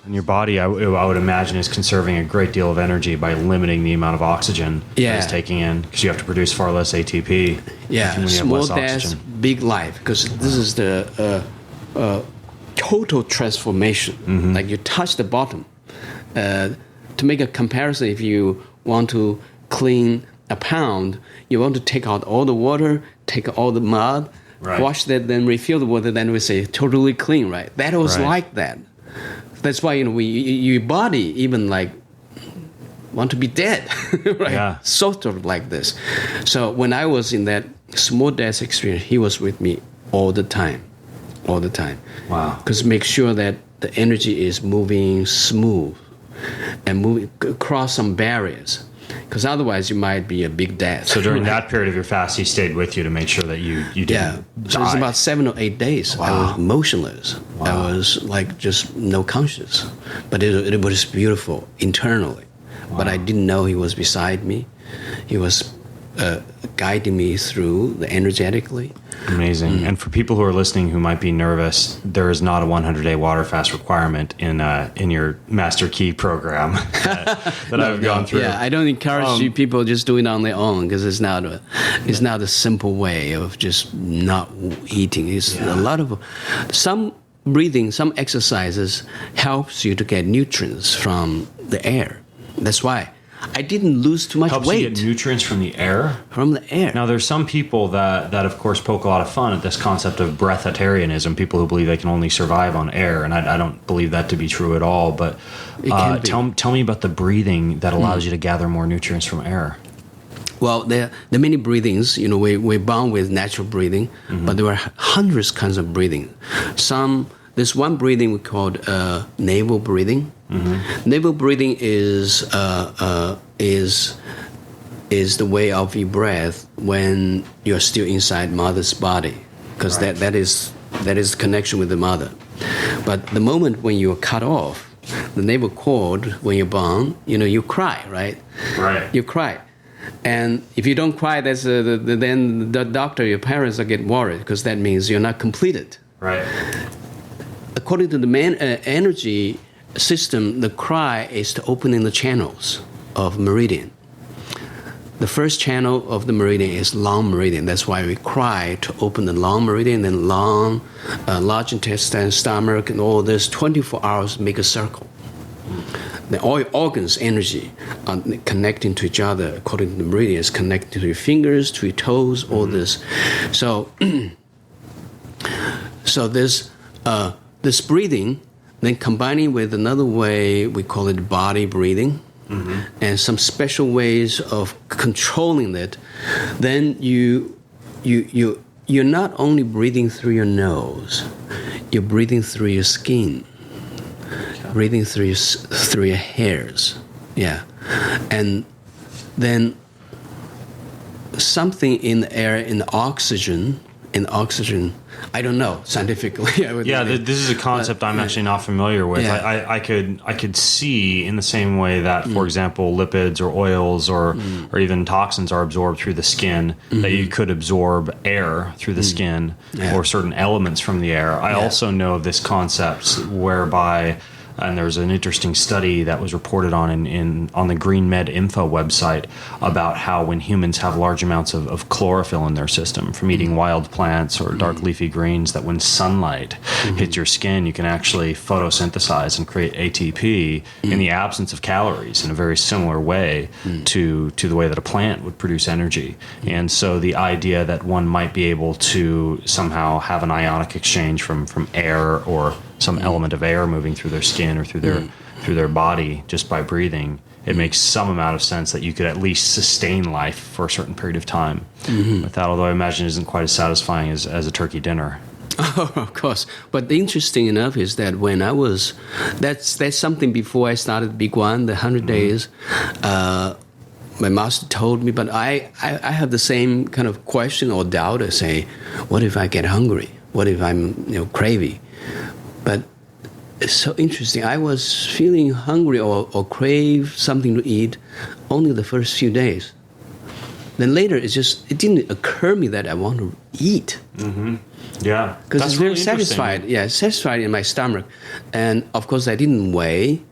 And your body, I would imagine, is conserving a great deal of energy by limiting the amount of oxygen it's taking in, because you have to produce far less ATP. Yeah, small death, big life, because this is the total transformation. Mm-hmm. Like you touch the bottom. To make a comparison, if you want to clean a pound, you want to take out all the water, take all the mud, wash that, then refill the water, then we say totally clean, right? That was like that. That's why your body even like want to be dead, right? Yeah. Sort of like this. So when I was in that small death experience, he was with me all the time. Wow. Because make sure that the energy is moving smooth and moving across some barriers. Because otherwise you might be a big death. So during that period of your fast, he stayed with you to make sure that you didn't die. So it's about 7 or 8 days. Wow. I was motionless. Wow. I was like just no conscious. But it was beautiful internally. Wow. But I didn't know he was beside me. He was guiding me through energetically. Amazing. And for people who are listening who might be nervous, there is not a 100-day water fast requirement in your Master Qi program that I've gone through. Yeah, I don't encourage you people just do it on their own, because it's not a simple way of just not eating. It's a lot of some breathing, some exercises helps you to get nutrients from the air. That's why I didn't lose too much weight. Helps you get nutrients from the air? From the air. Now, there's some people that of course, poke a lot of fun at this concept of breatharianism, people who believe they can only survive on air, and I don't believe that to be true at all, but tell me about the breathing that allows you to gather more nutrients from air. Well, there are many breathings. We're born with natural breathing, but there are hundreds kinds of breathing. There's one breathing we called navel breathing. Navel breathing is the way of your breath when you're still inside mother's body, because that is the connection with the mother. But the moment when you're cut off, the navel cord, when you're born, you cry, right? Right. You cry. And if you don't cry, then the doctor, your parents will get worried, because that means you're not completed. Right. According to the energy system, the cry is to opening the channels of meridian. The first channel of the meridian is long meridian. That's why we cry to open the long meridian, and large intestine, stomach, and all this 24 hours make a circle. The organs' energy are connecting to each other according to the meridians, connecting to your fingers, to your toes, all this. So this breathing, then combining with another way, we call it body breathing, and some special ways of controlling it, then you're not only breathing through your nose, you're breathing through your skin, breathing through your hairs, and then something in the air, in oxygen. I don't know scientifically. This is a concept I'm actually not familiar with. Yeah. I could see in the same way that, for example, lipids or oils or even toxins are absorbed through the skin, that you could absorb air through the skin or certain elements from the air. I also know of this concept whereby, and there's an interesting study that was reported on the Green Med Info website about how when humans have large amounts of chlorophyll in their system from eating wild plants or dark leafy greens, that when sunlight hits your skin, you can actually photosynthesize and create ATP in the absence of calories in a very similar way to the way that a plant would produce energy. And so the idea that one might be able to somehow have an ionic exchange from air or some element of air moving through their skin or through their body just by breathing, it makes some amount of sense that you could at least sustain life for a certain period of time with that, although I imagine it isn't quite as satisfying as a turkey dinner. Oh, of course. But the interesting enough is that when that's something before I started Big One, the 100 days, my master told me, but I have the same kind of question or doubt. I say, what if I get hungry? What if I'm craving? But it's so interesting. I was feeling hungry or crave something to eat only the first few days. Then later, it didn't occur to me that I want to eat. Yeah, because it's very satisfied. Yeah, satisfied in my stomach, and of course I didn't weigh,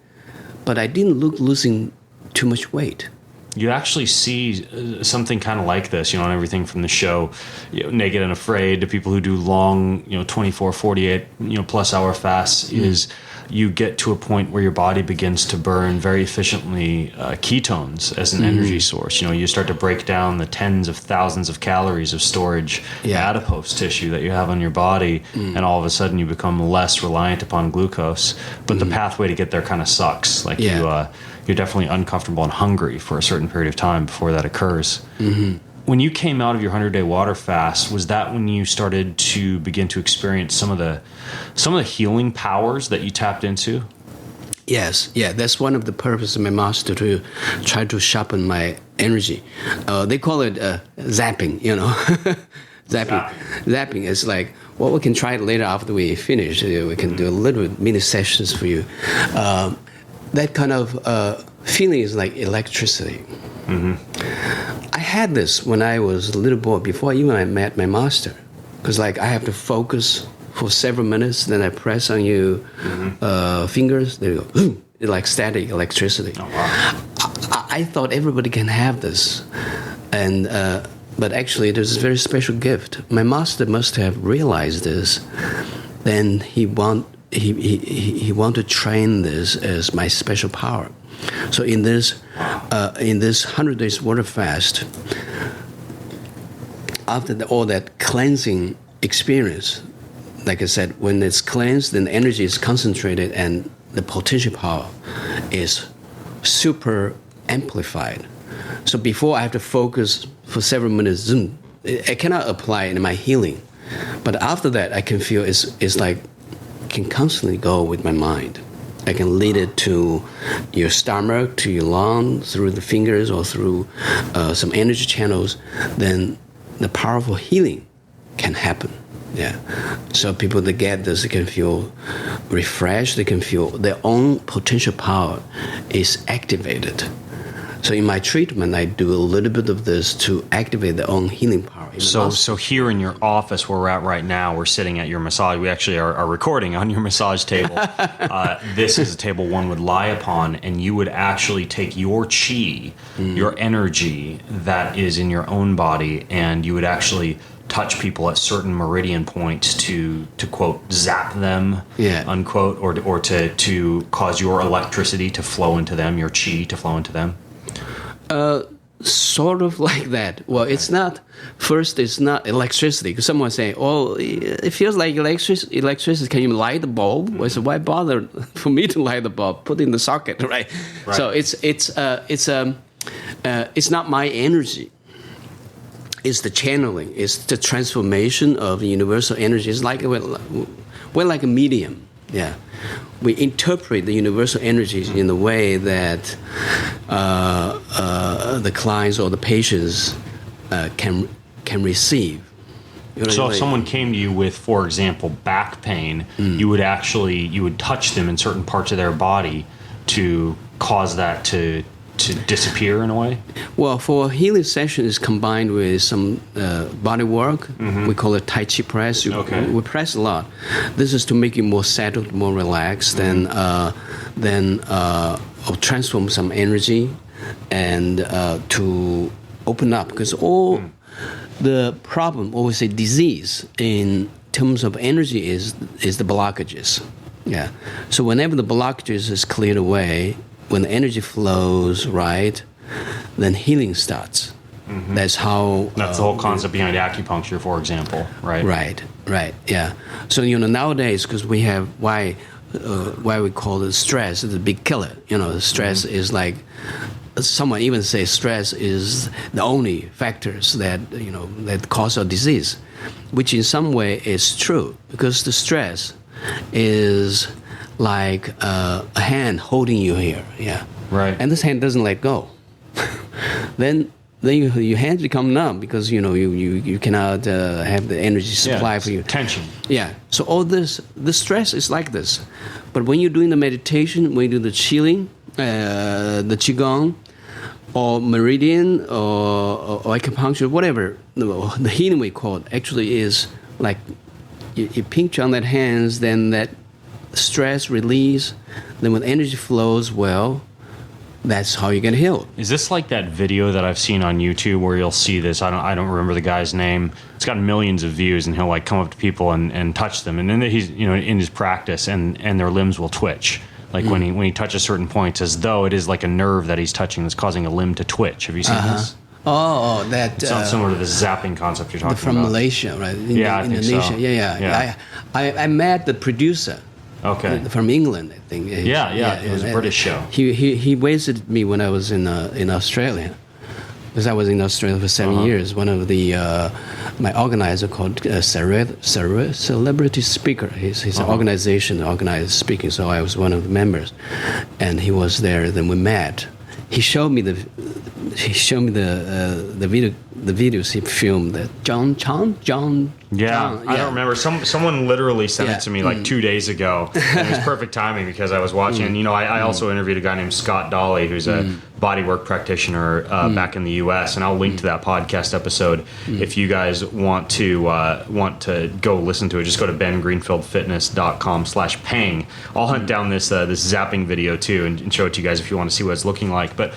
but I didn't look losing too much weight. You actually see something kind of like this, on everything from the show, Naked and Afraid, to people who do long, 24, 48, plus hour fasts, is you get to a point where your body begins to burn very efficiently ketones as an energy source. You start to break down the tens of thousands of calories of storage adipose tissue that you have on your body, and all of a sudden you become less reliant upon glucose. But the pathway to get there kind of sucks. You're definitely uncomfortable and hungry for a certain period of time before that occurs. When you came out of your 100-day water fast, was that when you started to begin to experience some of the healing powers that you tapped into? Yes, that's one of the purposes of my master, to try to sharpen my energy. They call it zapping, Zapping is like, well, we can try it later after we finish. We can do a little mini sessions for you. That kind of feeling is like electricity. I had this when I was a little boy, before even I met my master. Because like I have to focus for several minutes, then I press on your fingers, there you go. It's like static electricity. Oh, wow. I thought everybody can have this. And but actually there's a very special gift. My master must have realized this. Then he want to train this as my special power. So in this 100 days water fast, after all that cleansing experience, like I said, when it's cleansed, then the energy is concentrated and the potential power is super amplified. So before I have to focus for several minutes, I cannot apply in my healing. But after that, I can feel it's like can constantly go with my mind. I can lead it to your stomach, to your lung, through the fingers or through some energy channels. Then the powerful healing can happen. Yeah. So people that get this, they can feel refreshed. They can feel their own potential power is activated. So in my treatment, I do a little bit of this to activate their own healing power. So here in your office where we're at right now, we're sitting at your massage. We actually are recording on your massage table. This is a table one would lie upon, and you would actually take your qi, your energy that is in your own body, and you would actually touch people at certain meridian points to quote zap them, unquote, or to cause your electricity to flow into them, your qi to flow into them. Sort of like that. Well, it's not electricity. Because someone say, "Oh, it feels like electricity. Can you light the bulb?" I said, "Why bother for me to light the bulb? Put it in the socket, right?" So it's not my energy. It's the channeling. It's the transformation of the universal energy. It's like we're like a medium. Yeah, we interpret the universal energies in a way that the clients or the patients can receive. So if someone came to you with, for example, back pain, you would touch them in certain parts of their body to cause that to disappear in a way? Well, for a healing session is combined with some body work. We call it Tai Chi press. We press a lot. This is to make you more settled, more relaxed, then transform some energy and to open up. Because all the problem, or we say disease, in terms of energy is the blockages. Yeah. So whenever the blockages is cleared away, when the energy flows right, then healing starts. That's how... That's the whole concept behind acupuncture, for example, right? Right, yeah. So, nowadays, because we have... Why we call it stress is the big killer. The stress is like... Someone even say stress is the only factors that, that cause a disease, which in some way is true, because the stress is... like a hand holding you here, right. And this hand doesn't let go. then your hands become numb because you cannot have the energy supply for you. Tension. Yeah. So all the stress is like this, but when you're doing the meditation, when you do the chilling, the Qigong, or meridian, or acupuncture, whatever the healing we call it, actually is like you pinch on that hands, then that stress release, then when energy flows well, that's how you get healed. Is this like that video that I've seen on YouTube where you'll see this? I don't remember the guy's name. It's got millions of views, and he'll like come up to people and touch them, and then he's in his practice, and their limbs will twitch. Like when he touches certain points, as though it is like a nerve that he's touching that's causing a limb to twitch. Have you seen this? Oh, that... It sounds similar to the zapping concept you're talking from about. From Malaysia, right? I think Indonesia. so. Yeah. I met the producer. Okay. From England, I think. It was a British show. He visited me when I was in Australia, because I was in Australia for 7 years. One of the my organizer called Celebrity Speaker. His organization organized speaking, so I was one of the members, and he was there. Then we met. He showed me he showed me the videos he filmed. John. I don't remember. Someone literally sent it to me like 2 days ago. And it was perfect timing because I was watching. And, I also interviewed a guy named Scott Dolly, who's a bodywork practitioner back in the U.S. And I'll link to that podcast episode if you guys want to go listen to it. Just go to bengreenfieldfitness.com/Peng. I'll hunt down this zapping video too and show it to you guys if you want to see what it's looking like. But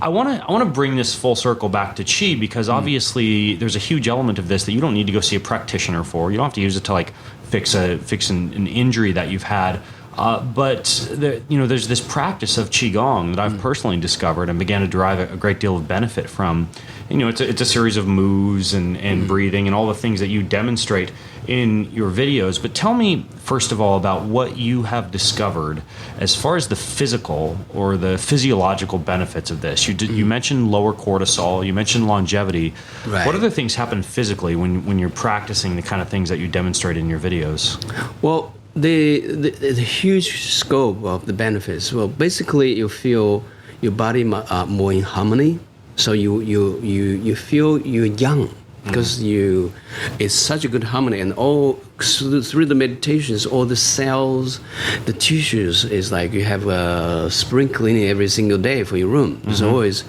I want to bring this full circle back to Qi because obviously there's a huge element of this that you don't need to go see a practitioner for. You don't have to use it to like fix an injury that you've had. But there's this practice of Qigong that I've personally discovered and began to derive a great deal of benefit from. It's a series of moves and breathing and all the things that you demonstrate in your videos. But tell me, first of all, about what you have discovered as far as the physical or the physiological benefits of this. You mentioned lower cortisol. You mentioned longevity. Right. What other things happen physically when you're practicing the kind of things that you demonstrate in your videos? Well, the huge scope of the benefits. Well, basically, you feel your body more in harmony. So you feel you're young because it's such a good harmony, and all through the meditations, all the cells, the tissues is like you have a spring cleaning every single day for your room. It's always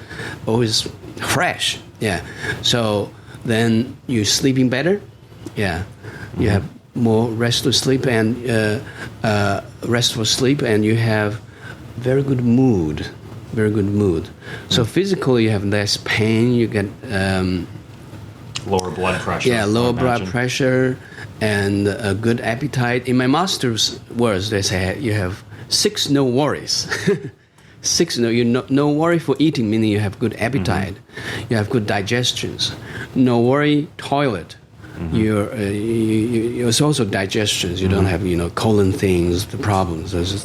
fresh. Yeah. So then you're sleeping better. Yeah. You have more restful sleep and you have very good mood. So physically you have less pain, you get lower blood pressure. Yeah, lower blood pressure and a good appetite. In my master's words, they say you have 6 no worries. 6 no worry for eating, meaning you have good appetite, you have good digestions. No worry toilet. It's also digestions. You don't have colon things, the problems. There's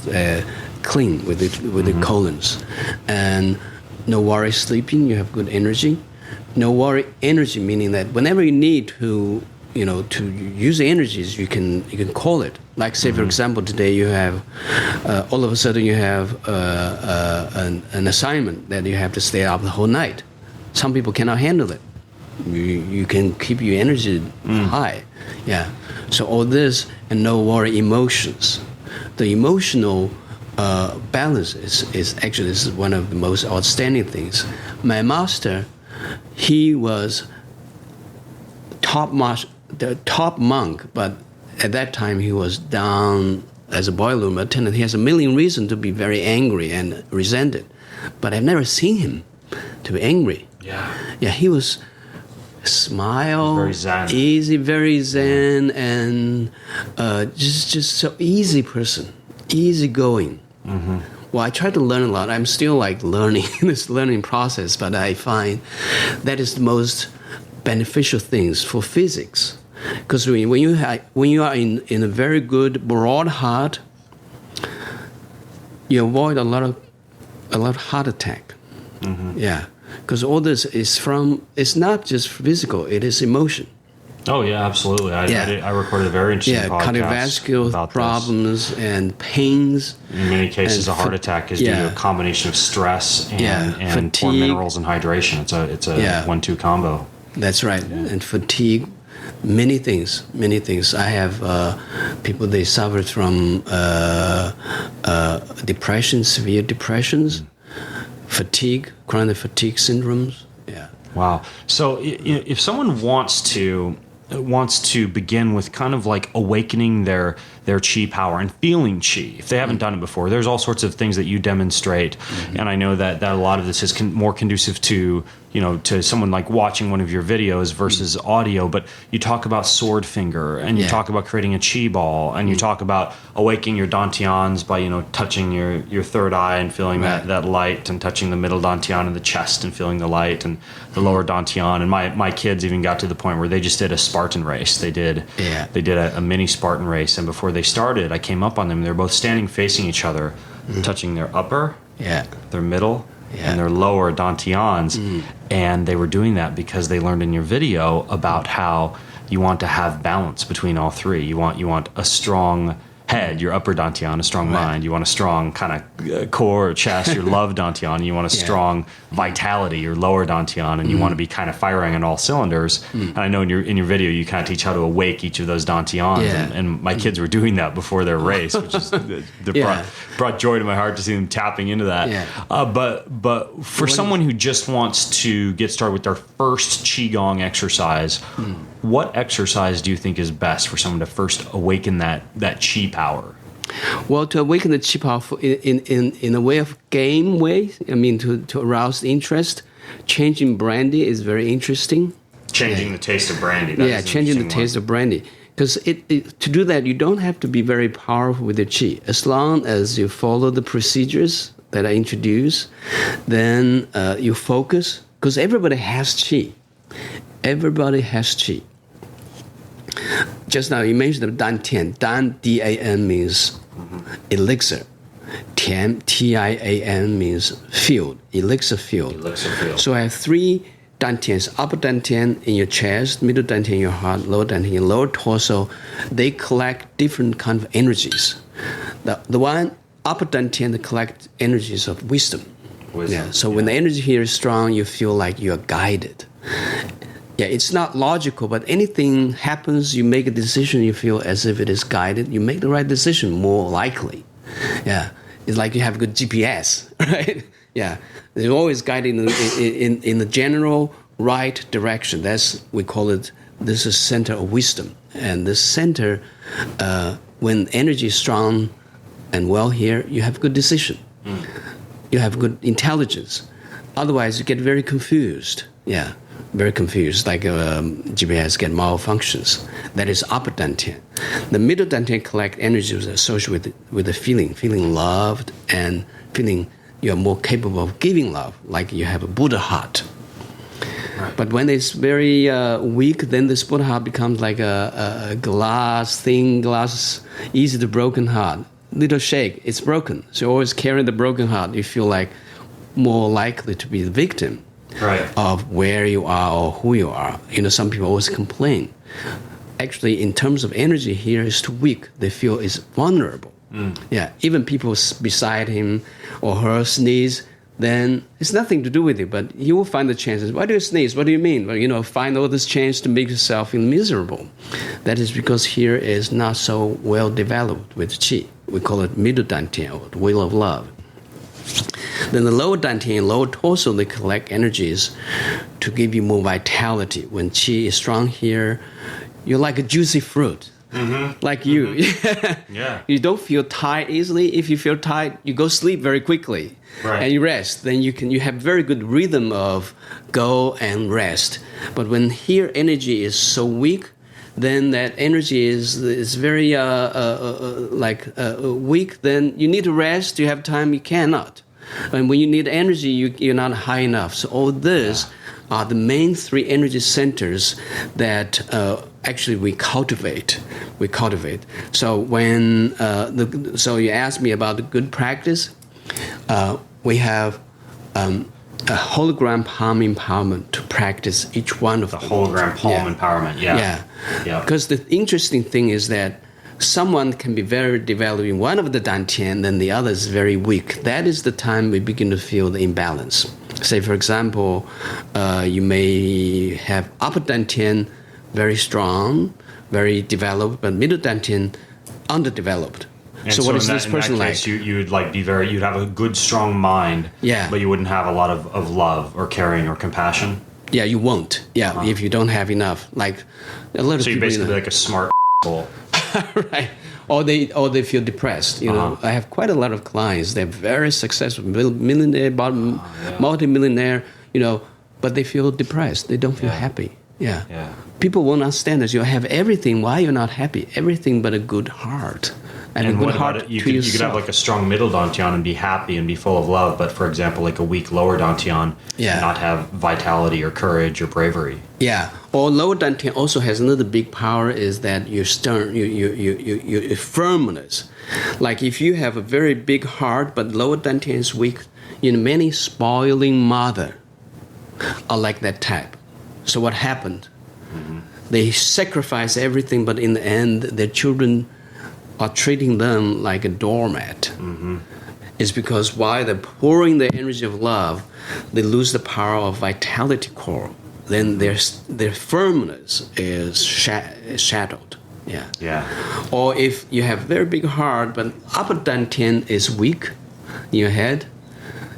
clean with the colons, and no worry sleeping. You have good energy. No worry energy, meaning that whenever you need to use the energies, you can call it. Like say for example, today you have all of a sudden you have an assignment that you have to stay up the whole night. Some people cannot handle it. You can keep your energy high. Yeah. So all this and no worry emotions. The emotional balance is actually this is one of the most outstanding things. My master, he was the top monk, but at that time he was down as a boiler room attendant. He has a million reasons to be very angry and resented, but I've never seen him to be angry. Yeah, he was smile, very zen. Easy, very zen, and just so easy person, easy going. Well, I try to learn a lot. I'm still like learning this learning process, but I find that is the most beneficial things for physics. Because when you are in a very good broad heart, you avoid a lot of heart attack. Yeah. Because all this it's not just physical, it is emotion. Oh, yeah, absolutely. I recorded a very interesting podcast cardiovascular about problems and pains. In many cases, a heart attack is due to a combination of stress and poor minerals and hydration. It's a 1-2 combo. That's right. And fatigue, many things. I have people, they suffered from depression, severe depressions, fatigue, chronic fatigue syndromes. Yeah. Wow. So if someone wants to begin with kind of like awakening their Qi power and feeling Qi, if they haven't done it before, there's all sorts of things that you demonstrate. And I know that a lot of this is more conducive to to someone like watching one of your videos versus audio, but you talk about sword finger and you talk about creating a Qi ball and you talk about awakening your dantians by touching your third eye and feeling that light, and touching the middle dantian in the chest and feeling the light, and the lower dantian. And my kids even got to the point where they just did a Spartan race. They did a mini Spartan race, and before they started, I came up on them. They're both standing facing each other, touching their upper, their middle, and their lower dantians. And they were doing that because they learned in your video about how you want to have balance between all three. You want a strong head, your upper dantian, a strong mind. You want a strong kind of core, chest, your love dantian. You want a strong vitality, your lower dantian, and you want to be kind of firing on all cylinders. And I know in your video you kind of teach how to awake each of those dantians. And my kids were doing that before their race, which is brought joy to my heart to see them tapping into that. But for someone who just wants to get started with their first Qigong exercise, what exercise do you think is best for someone to first awaken that Qi power? Well, to awaken the Qi power in a way of game way, I mean, to arouse the interest, changing brandy is very interesting. Changing the taste of brandy. Changing the taste of brandy. Because to do that, you don't have to be very powerful with the Qi. As long as you follow the procedures that I introduce, then you focus, because everybody has Qi. Everybody has Qi. Just now you mentioned the dantian. Dan, D-A-N, means elixir. Tian, T-I-A-N, means field, elixir field. So I have 3 dantians, upper dantian in your chest, middle dantian in your heart, lower dantian in your lower torso. They collect different kind of energies. The one, upper dantian, they collect energies of wisdom. So when the energy here is strong, you feel like you are guided. It's not logical, but anything happens, you make a decision, you feel as if it is guided, you make the right decision more likely. It's like you have a good GPS, right? They're always guiding in the general right direction. We call it, this is center of wisdom. And this center, when energy is strong and well here, you have good decision. You have good intelligence. Otherwise, you get very confused. Very confused, like GPS get malfunctions. That is upper dantian. The middle dantian collect energies associated with the feeling loved and feeling you are more capable of giving love, like you have a Buddha heart. But when it's very weak, then this Buddha heart becomes like a thin glass, easy to broken heart. Little shake, it's broken. So you always carry the broken heart. You feel like more likely to be the victim. Of where you are or who you are. Some people always complain. Actually, in terms of energy here, is too weak. They feel it's vulnerable. Even people beside him or her sneeze, then it's nothing to do with it, but you will find the chances. Why do you sneeze? What do you mean? Well, find all this chance to make yourself feel miserable. That is because here is not so well developed with Qi. We call it middle dantian, or the wheel of love. Then the lower dantian, lower torso, they collect energies to give you more vitality. When Qi is strong here, you're like a juicy fruit, like you. You don't feel tired easily. If you feel tired, you go sleep very quickly, and you rest. Then you have very good rhythm of go and rest. But when here energy is so weak, then that energy is very weak. Then you need to rest. You have time. You cannot. And when you need energy, you're not high enough. So all this are the main 3 energy centers that actually we cultivate. So when so you asked me about the good practice, we have a hologram palm empowerment to practice each one of the them. Hologram palm empowerment. Because the interesting thing is that someone can be very developed in one of the dantian, then the other is very weak. That is the time we begin to feel the imbalance. Say, for example, you may have upper dantian very strong, very developed, but middle dantian underdeveloped. And so what is this person like? You would you'd have a good, strong mind, but you wouldn't have a lot of love or caring or compassion. You won't. If you don't have enough, like a lot of people. So you're basically like a smart asshole. Right. Or they feel depressed. I have quite a lot of clients. They're very successful, millionaire, multi-millionaire. But they feel depressed. They don't feel happy. People won't understand that you have everything. Why you're not happy? Everything but a good heart. And a good heart you could have like a strong middle dantian and be happy and be full of love, but for example, like a weak lower dantian and not have vitality or courage or bravery. Or lower dantian also has another big power, is that your stern, your firmness. Like if you have a very big heart, but lower dantian is weak, many spoiling mother are like that type. So what happened? They sacrifice everything, but in the end, their children are treating them like a doormat. It's because while they're pouring the energy of love, they lose the power of vitality core. Then their firmness is shadowed. Yeah. Or if you have very big heart, but upper dantian is weak in your head,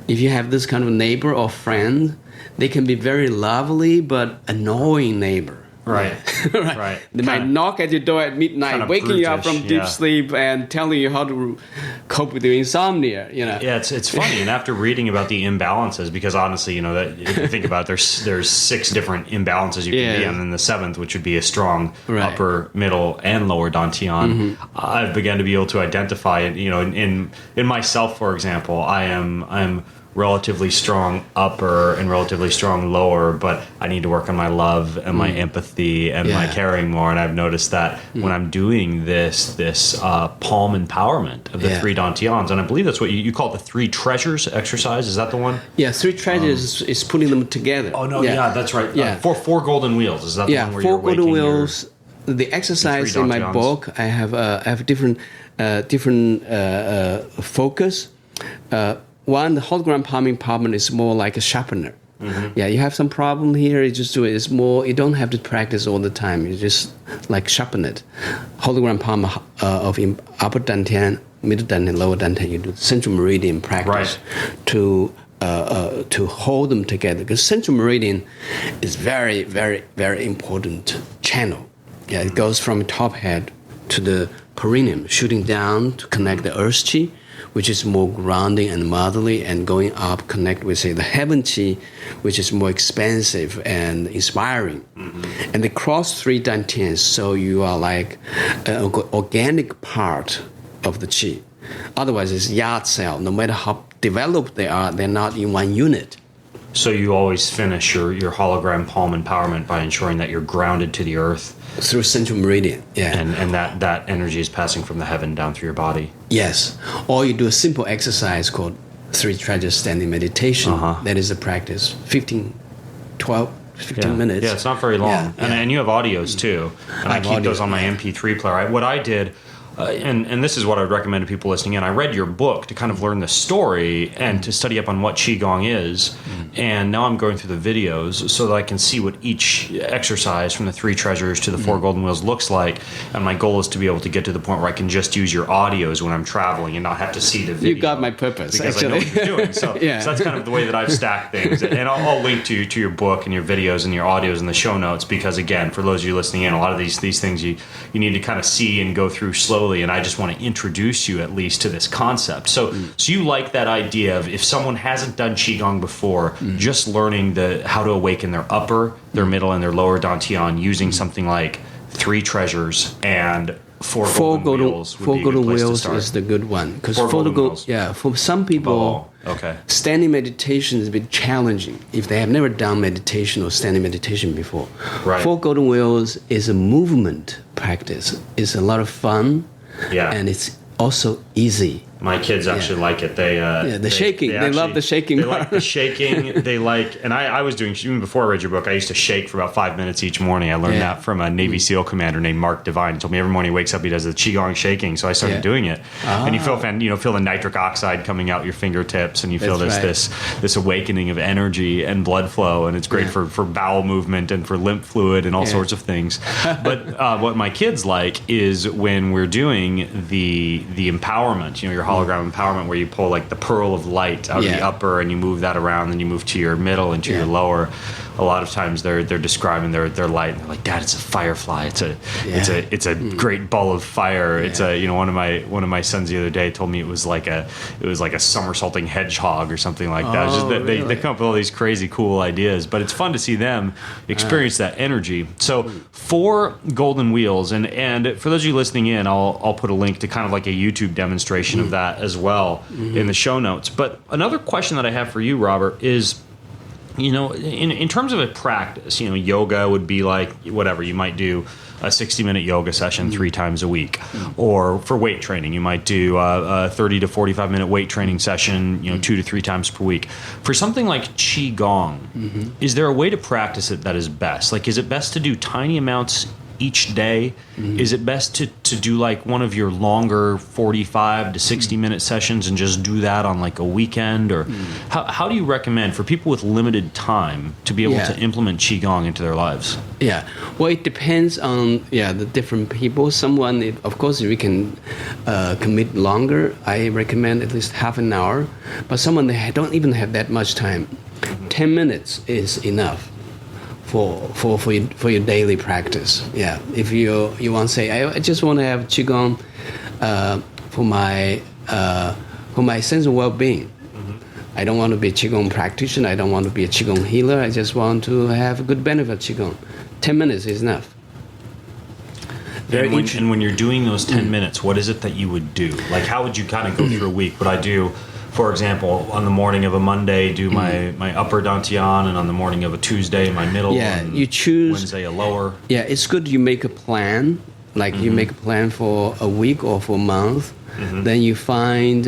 if you have this kind of neighbor or friend, they can be very lovely but annoying neighbor. Right. Right. They might knock at your door at midnight, waking you up from deep sleep and telling you how to cope with your insomnia. Yeah, it's funny. And after reading about the imbalances, because honestly, that if you think about it, there's 6 different imbalances you can be on, and the 7th, which would be a strong upper, middle, and lower dantian. I've begun to be able to identify it. In myself, for example, I'm relatively strong upper and relatively strong lower, but I need to work on my love and my empathy and my caring more. And I've noticed that when I'm doing this palm empowerment of the 3 dantians, and I believe that's what you call it, the 3 treasures exercise. Is that the one? Yeah, 3 treasures is putting them together. Oh no, that's right. Yeah, 4 golden wheels. Is that the one where you're 4 golden wheels. The exercise in my book, I have different focus. One, the hologram palm empowerment is more like a sharpener. Yeah, you have some problem here, you just do it. It's more, you don't have to practice all the time. You just like sharpen it. Hologram palm of upper dantian, middle dantian, lower dantian, you do central meridian practice to hold them together. Because central meridian is very, very, very important channel. Yeah, it goes from top head to the perineum, shooting down to connect the earth chi, which is more grounding and motherly, and going up, connect with, say, the heaven chi, which is more expansive and inspiring. And they cross 3 dantians, so you are like an organic part of the chi. Otherwise, it's yard cell. No matter how developed they are, they're not in one unit. So you always finish your hologram palm empowerment by ensuring that you're grounded to the earth. Through central meridian, And that energy is passing from the heaven down through your body. Yes. Or you do a simple exercise called 3 treasures standing meditation. That is a practice. 15 minutes. Yeah, it's not very long. And you have audios too. And I keep those on my MP3 player. What I did, and this is what I would recommend to people listening in. I read your book to kind of learn the story and to study up on what Qigong is. And now I'm going through the videos so that I can see what each exercise from the 3 treasures to the 4 golden wheels looks like. And my goal is to be able to get to the point where I can just use your audios when I'm traveling and not have to see the video. You got my purpose, because actually. I know what you're doing. So that's kind of the way that I've stacked things. And I'll link to your book and your videos and your audios in the show notes, because again, for those of you listening in, a lot of these things you need to kind of see and go through slowly. And I just want to introduce you at least to this concept. So you like that idea of, if someone hasn't done Qigong before, just learning how to awaken their upper, their middle, and their lower dantian using something like 3 treasures and 4 golden wheels. 4 golden wheels is the good one, because for some people, standing meditation is a bit challenging if they have never done meditation or standing meditation before. 4 golden wheels is a movement practice. It's a lot of fun. And it's also easy. My kids actually like it. The shaking. They love the shaking. They like the shaking. And I was doing, even before I read your book, I used to shake for about 5 minutes each morning. I learned that from a Navy SEAL commander named Mark Devine. He told me every morning he wakes up, he does the Qigong shaking. So I started doing it. And you feel the nitric oxide coming out your fingertips, and you feel this awakening of energy and blood flow. And it's great for bowel movement and for lymph fluid and all sorts of things. But what my kids like is when we're doing the empowerment, your hologram empowerment, where you pull like the pearl of light out of the upper and you move that around, and you move to your middle and to your lower. A lot of times they're describing their light, and they're like, "Dad, it's a firefly. It's a great ball of fire." It's one of my sons the other day told me it was like a somersaulting hedgehog or something like that. They come up with all these crazy cool ideas, but it's fun to see them experience that energy. So 4 golden wheels, and for those of you listening in, I'll put a link to kind of like a YouTube demonstration of that as well in the show notes. But another question that I have for you, Robert, is, in terms of a practice, yoga would be like whatever. You might do a 60-minute yoga session 3 times a week. Or for weight training, you might do a 30 to 45-minute weight training session, 2 to 3 times per week. For something like Qi Gong, is there a way to practice it that is best? Like, is it best to do tiny amounts each day? Is it best to do like one of your longer 45 to 60 minute sessions and just do that on like a weekend? Or how do you recommend for people with limited time to be able to implement Qigong into their lives? Yeah, well, it depends on the different people. Someone, of course, we can commit longer. I recommend at least half an hour. But someone that don't even have that much time, 10 minutes is enough for your daily practice. Yeah, if you want to say, I just want to have Qigong for my sense of well-being. I don't want to be a Qigong practitioner. I don't want to be a Qigong healer. I just want to have a good benefit of Qigong. 10 minutes is enough. And when you're doing those 10 minutes, what is it that you would do? Like, how would you kind of go through a week? Would I do, for example, on the morning of a Monday, do my upper dantian, and on the morning of a Tuesday, my middle, and you choose Wednesday, a lower? Yeah, it's good you make a plan. Like you make a plan for a week or for a month. Then you find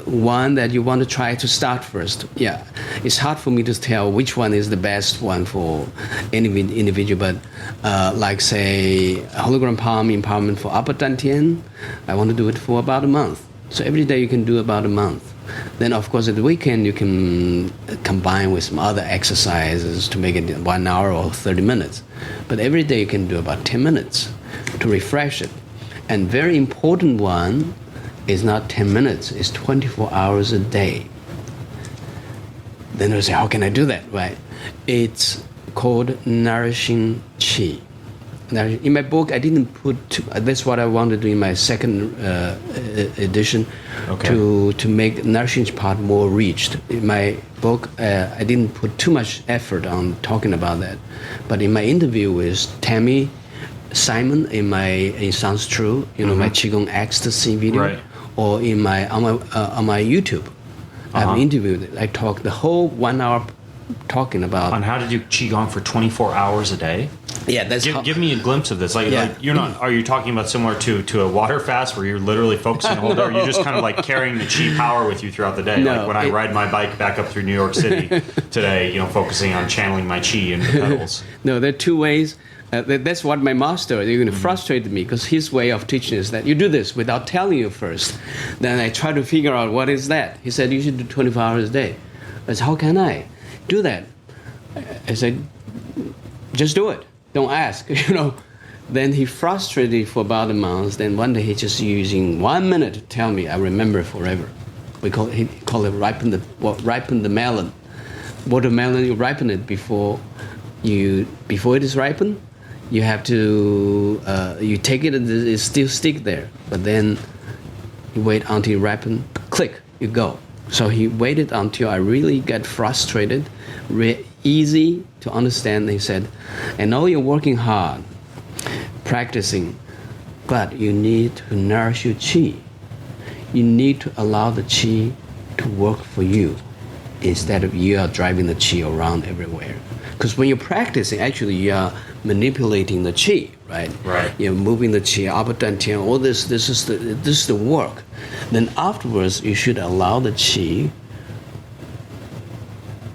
one that you want to try to start first. Yeah, it's hard for me to tell which one is the best one for any individual, but like say hologram palm empowerment for upper dantian, I want to do it for about a month. So every day you can do about a month. Then of course at the weekend you can combine with some other exercises to make it 1 hour or 30 minutes. But every day you can do about 10 minutes to refresh it. And very important one is not 10 minutes, it's 24 hours a day. Then they'll say, how can I do that? Right? It's called nourishing Qi. Now, in my book, I didn't put that's what I want to do in my second edition, to make nourishing part more reached. In my book, I didn't put too much effort on talking about that. But in my interview with Tammy Simon, in Sounds True, my Qigong Ecstasy video, or on my YouTube, I've interviewed. I talked the whole 1 hour talking about on how to do Qigong for 24 hours a day. Yeah, that's give me a glimpse of this. Like you're not. Are you talking about similar to a water fast where you're literally focusing the whole day? Or you're just kind of like carrying the Qi power with you throughout the day. No, like when I ride my bike back up through New York City today, focusing on channeling my Qi into the pedals. No, there are two ways. That's what my master frustrated me, because his way of teaching is that you do this without telling you first. Then I try to figure out what is that. He said you should do 24 hours a day. I said, how can I do that? I said, just do it. Don't ask, Then he frustrated for about a month. Then one day he just using 1 minute to tell me. I remember forever. He call it ripen the melon. Watermelon, you ripen it before it is ripened. You have to you take it and it still stick there. But then you wait until it ripen. Click, you go. So he waited until I really got frustrated. Easy to understand. He said, I know you're working hard, practicing, but you need to nourish your Qi. You need to allow the Qi to work for you instead of you are driving the Qi around everywhere. Because when you're practicing, actually you are manipulating the Qi, right? Right. You're moving the Qi, upper dantian, all this. This is the work. Then afterwards, you should allow the Qi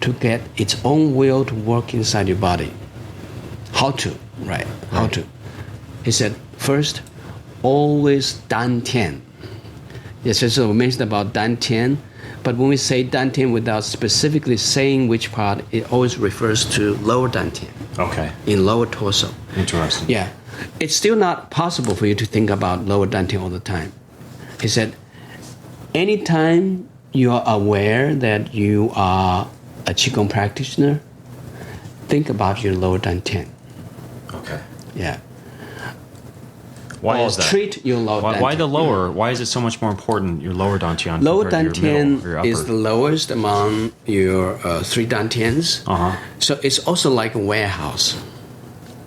to get its own will to work inside your body. How to, right? How to. He said, first, always dantian. Yes, so we mentioned about dantian, but when we say dantian without specifically saying which part, it always refers to lower dantian. Okay. In lower torso. Interesting. Yeah. It's still not possible for you to think about lower dantian all the time. He said, anytime you are aware that you are a Qigong practitioner, think about your lower dantian. Okay. Yeah. Why is that? Treat your lower dantian. Why the lower? Why is it so much more important, your lower dantian? Lower dantian dantian is the lowest among your three dantians. So it's also like a warehouse.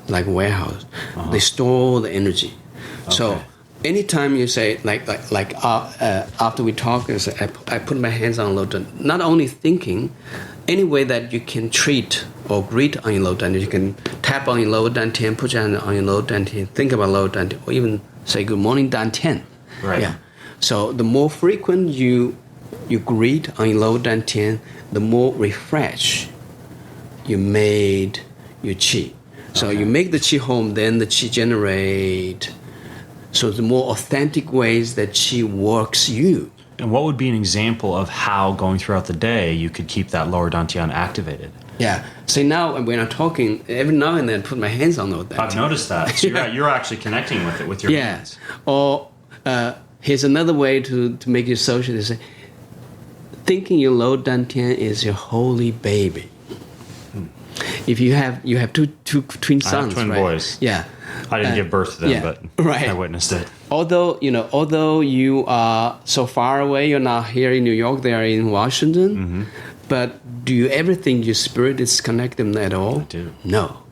They store the energy. Okay. So anytime you say, after we talk, I put my hands on lower dantian, not only thinking, any way that you can treat or greet on your lower dantian, you can tap on your lower dantian, put your hand on your lower dantian, think about lower dantian, or even say good morning dantian. Right. Yeah. So the more frequent you greet on your lower dantian, the more refresh you made your Qi. So you make the Qi home, then the Qi generate. So the more authentic ways that Qi works you. And what would be an example of how going throughout the day you could keep that lower dantian activated? Yeah. So now when I'm talking, every now and then I put my hands on the dantian. I've noticed that. So you're actually connecting with it with your hands. Or here's another way to make it social is thinking your low dantian is your holy baby. If you have two twin sons, I have twin boys. Yeah. I didn't give birth to them, but right. I witnessed it. Although you are so far away, you're not here in New York, they are in Washington. Mm-hmm. But do you ever think your spirit is connected at all? I do. No.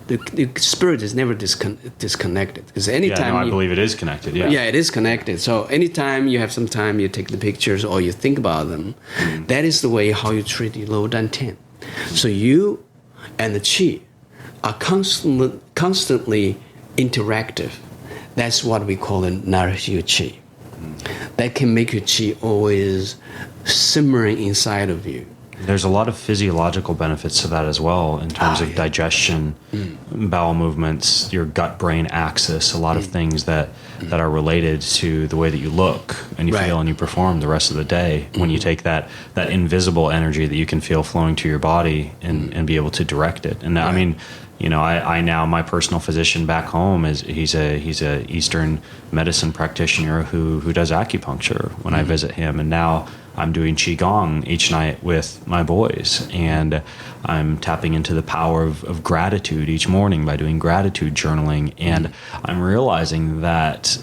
The spirit is never disconnected. Because anytime I believe it is connected, yeah. Yeah, it is connected. So anytime you have some time, you take the pictures or you think about them, that is the way how you treat your low dantian. So you and the Qi are constantly interactive. That's what we call it, nourish your Qi. That can make your Qi always simmering inside of you. There's a lot of physiological benefits to that as well in terms of digestion, bowel movements, your gut-brain axis, a lot of things that are related to the way that you look and you feel and you perform the rest of the day when you take that invisible energy that you can feel flowing to your body and be able to direct it. And I mean, I now, my personal physician back home he's a Eastern medicine practitioner who does acupuncture when I visit him, and now I'm doing Qi Gong each night with my boys, and I'm tapping into the power of gratitude each morning by doing gratitude journaling, and I'm realizing that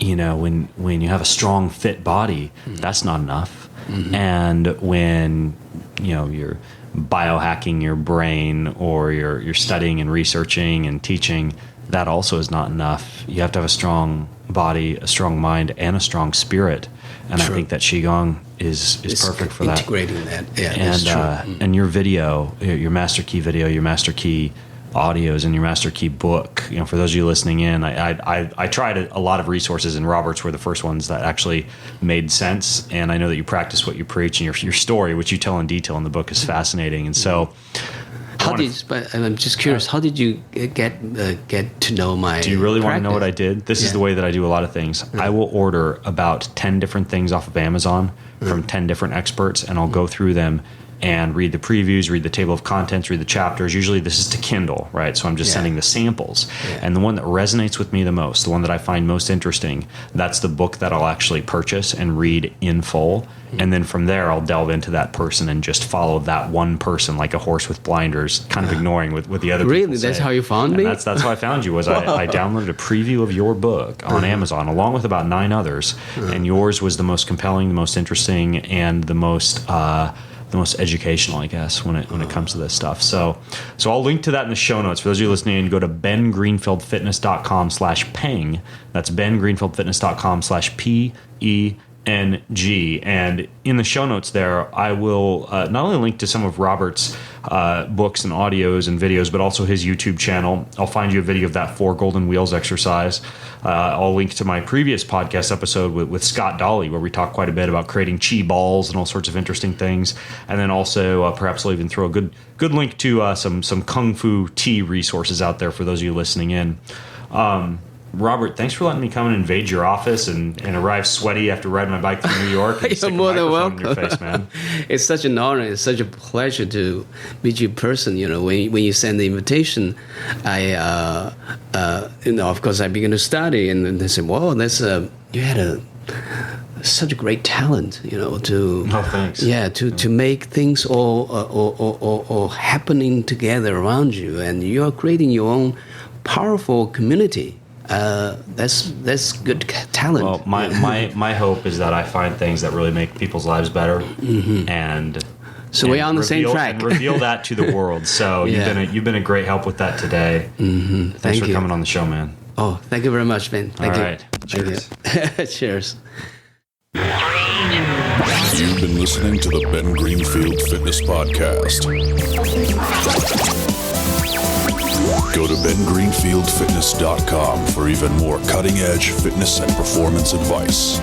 when you have a strong, fit body, that's not enough, and when you're biohacking your brain or you're studying and researching and teaching, that also is not enough. You have to have a strong body, a strong mind, and a strong spirit. And I think that Qigong is perfect for that. Integrating that, yeah, and, that's true. And your video, your Master Qi video, your Master Qi audios, and your Master Qi book, for those of you listening in, I tried a lot of resources, and Robert's were the first ones that actually made sense. And I know that you practice what you preach, and your story, which you tell in detail in the book, is fascinating. And so... But I'm just curious, how did you get to know my Do you really practice? want to know what I did? This is the way that I do a lot of things. I will order about 10 different things off of Amazon from 10 different experts, and I'll go through them and read the previews, read the table of contents, read the chapters. Usually this is to Kindle, right? So I'm just sending the samples. Yeah. And the one that resonates with me the most, the one that I find most interesting, that's the book that I'll actually purchase and read in full. And then from there, I'll delve into that person and just follow that one person like a horse with blinders, kind of ignoring what the other people say. That's how you found me? That's how I found you, was I downloaded a preview of your book on Amazon, along with about 9 others. And yours was the most compelling, the most interesting, and the most educational, I guess, when it comes to this stuff. So I'll link to that in the show notes. For those of you listening, go to bengreenfieldfitness.com/Peng. That's bengreenfieldfitness.com/PENG. And in the show notes there, I will not only link to some of Robert's books and audios and videos, but also his YouTube channel. I'll find you a video of that 4 golden wheels exercise. I'll link to my previous podcast episode with Scott Dolly, where we talk quite a bit about creating Qi balls and all sorts of interesting things. And then also perhaps I'll even throw a good link to some Kung Fu tea resources out there for those of you listening in. Robert, thanks for letting me come and invade your office and arrive sweaty after riding my bike through New York. And You're more than welcome. In your face, man. It's such an honor. It's such a pleasure to meet you in person. When you send the invitation, I of course I began to study, and then they said, "Wow, you had such a great talent, to thanks. Yeah, to make things all happening together around you, and you are creating your own powerful community." That's good talent. Well, my hope is that I find things that really make people's lives better, and so we're on the same track. And reveal that to the world. So you've been a great help with that today. Thanks for coming on the show, man. Oh, thank you very much, Ben. Thank you. All right. Cheers. Thank you. Cheers. You've been listening to the Ben Greenfield Fitness Podcast. Go to bengreenfieldfitness.com for even more cutting-edge fitness and performance advice.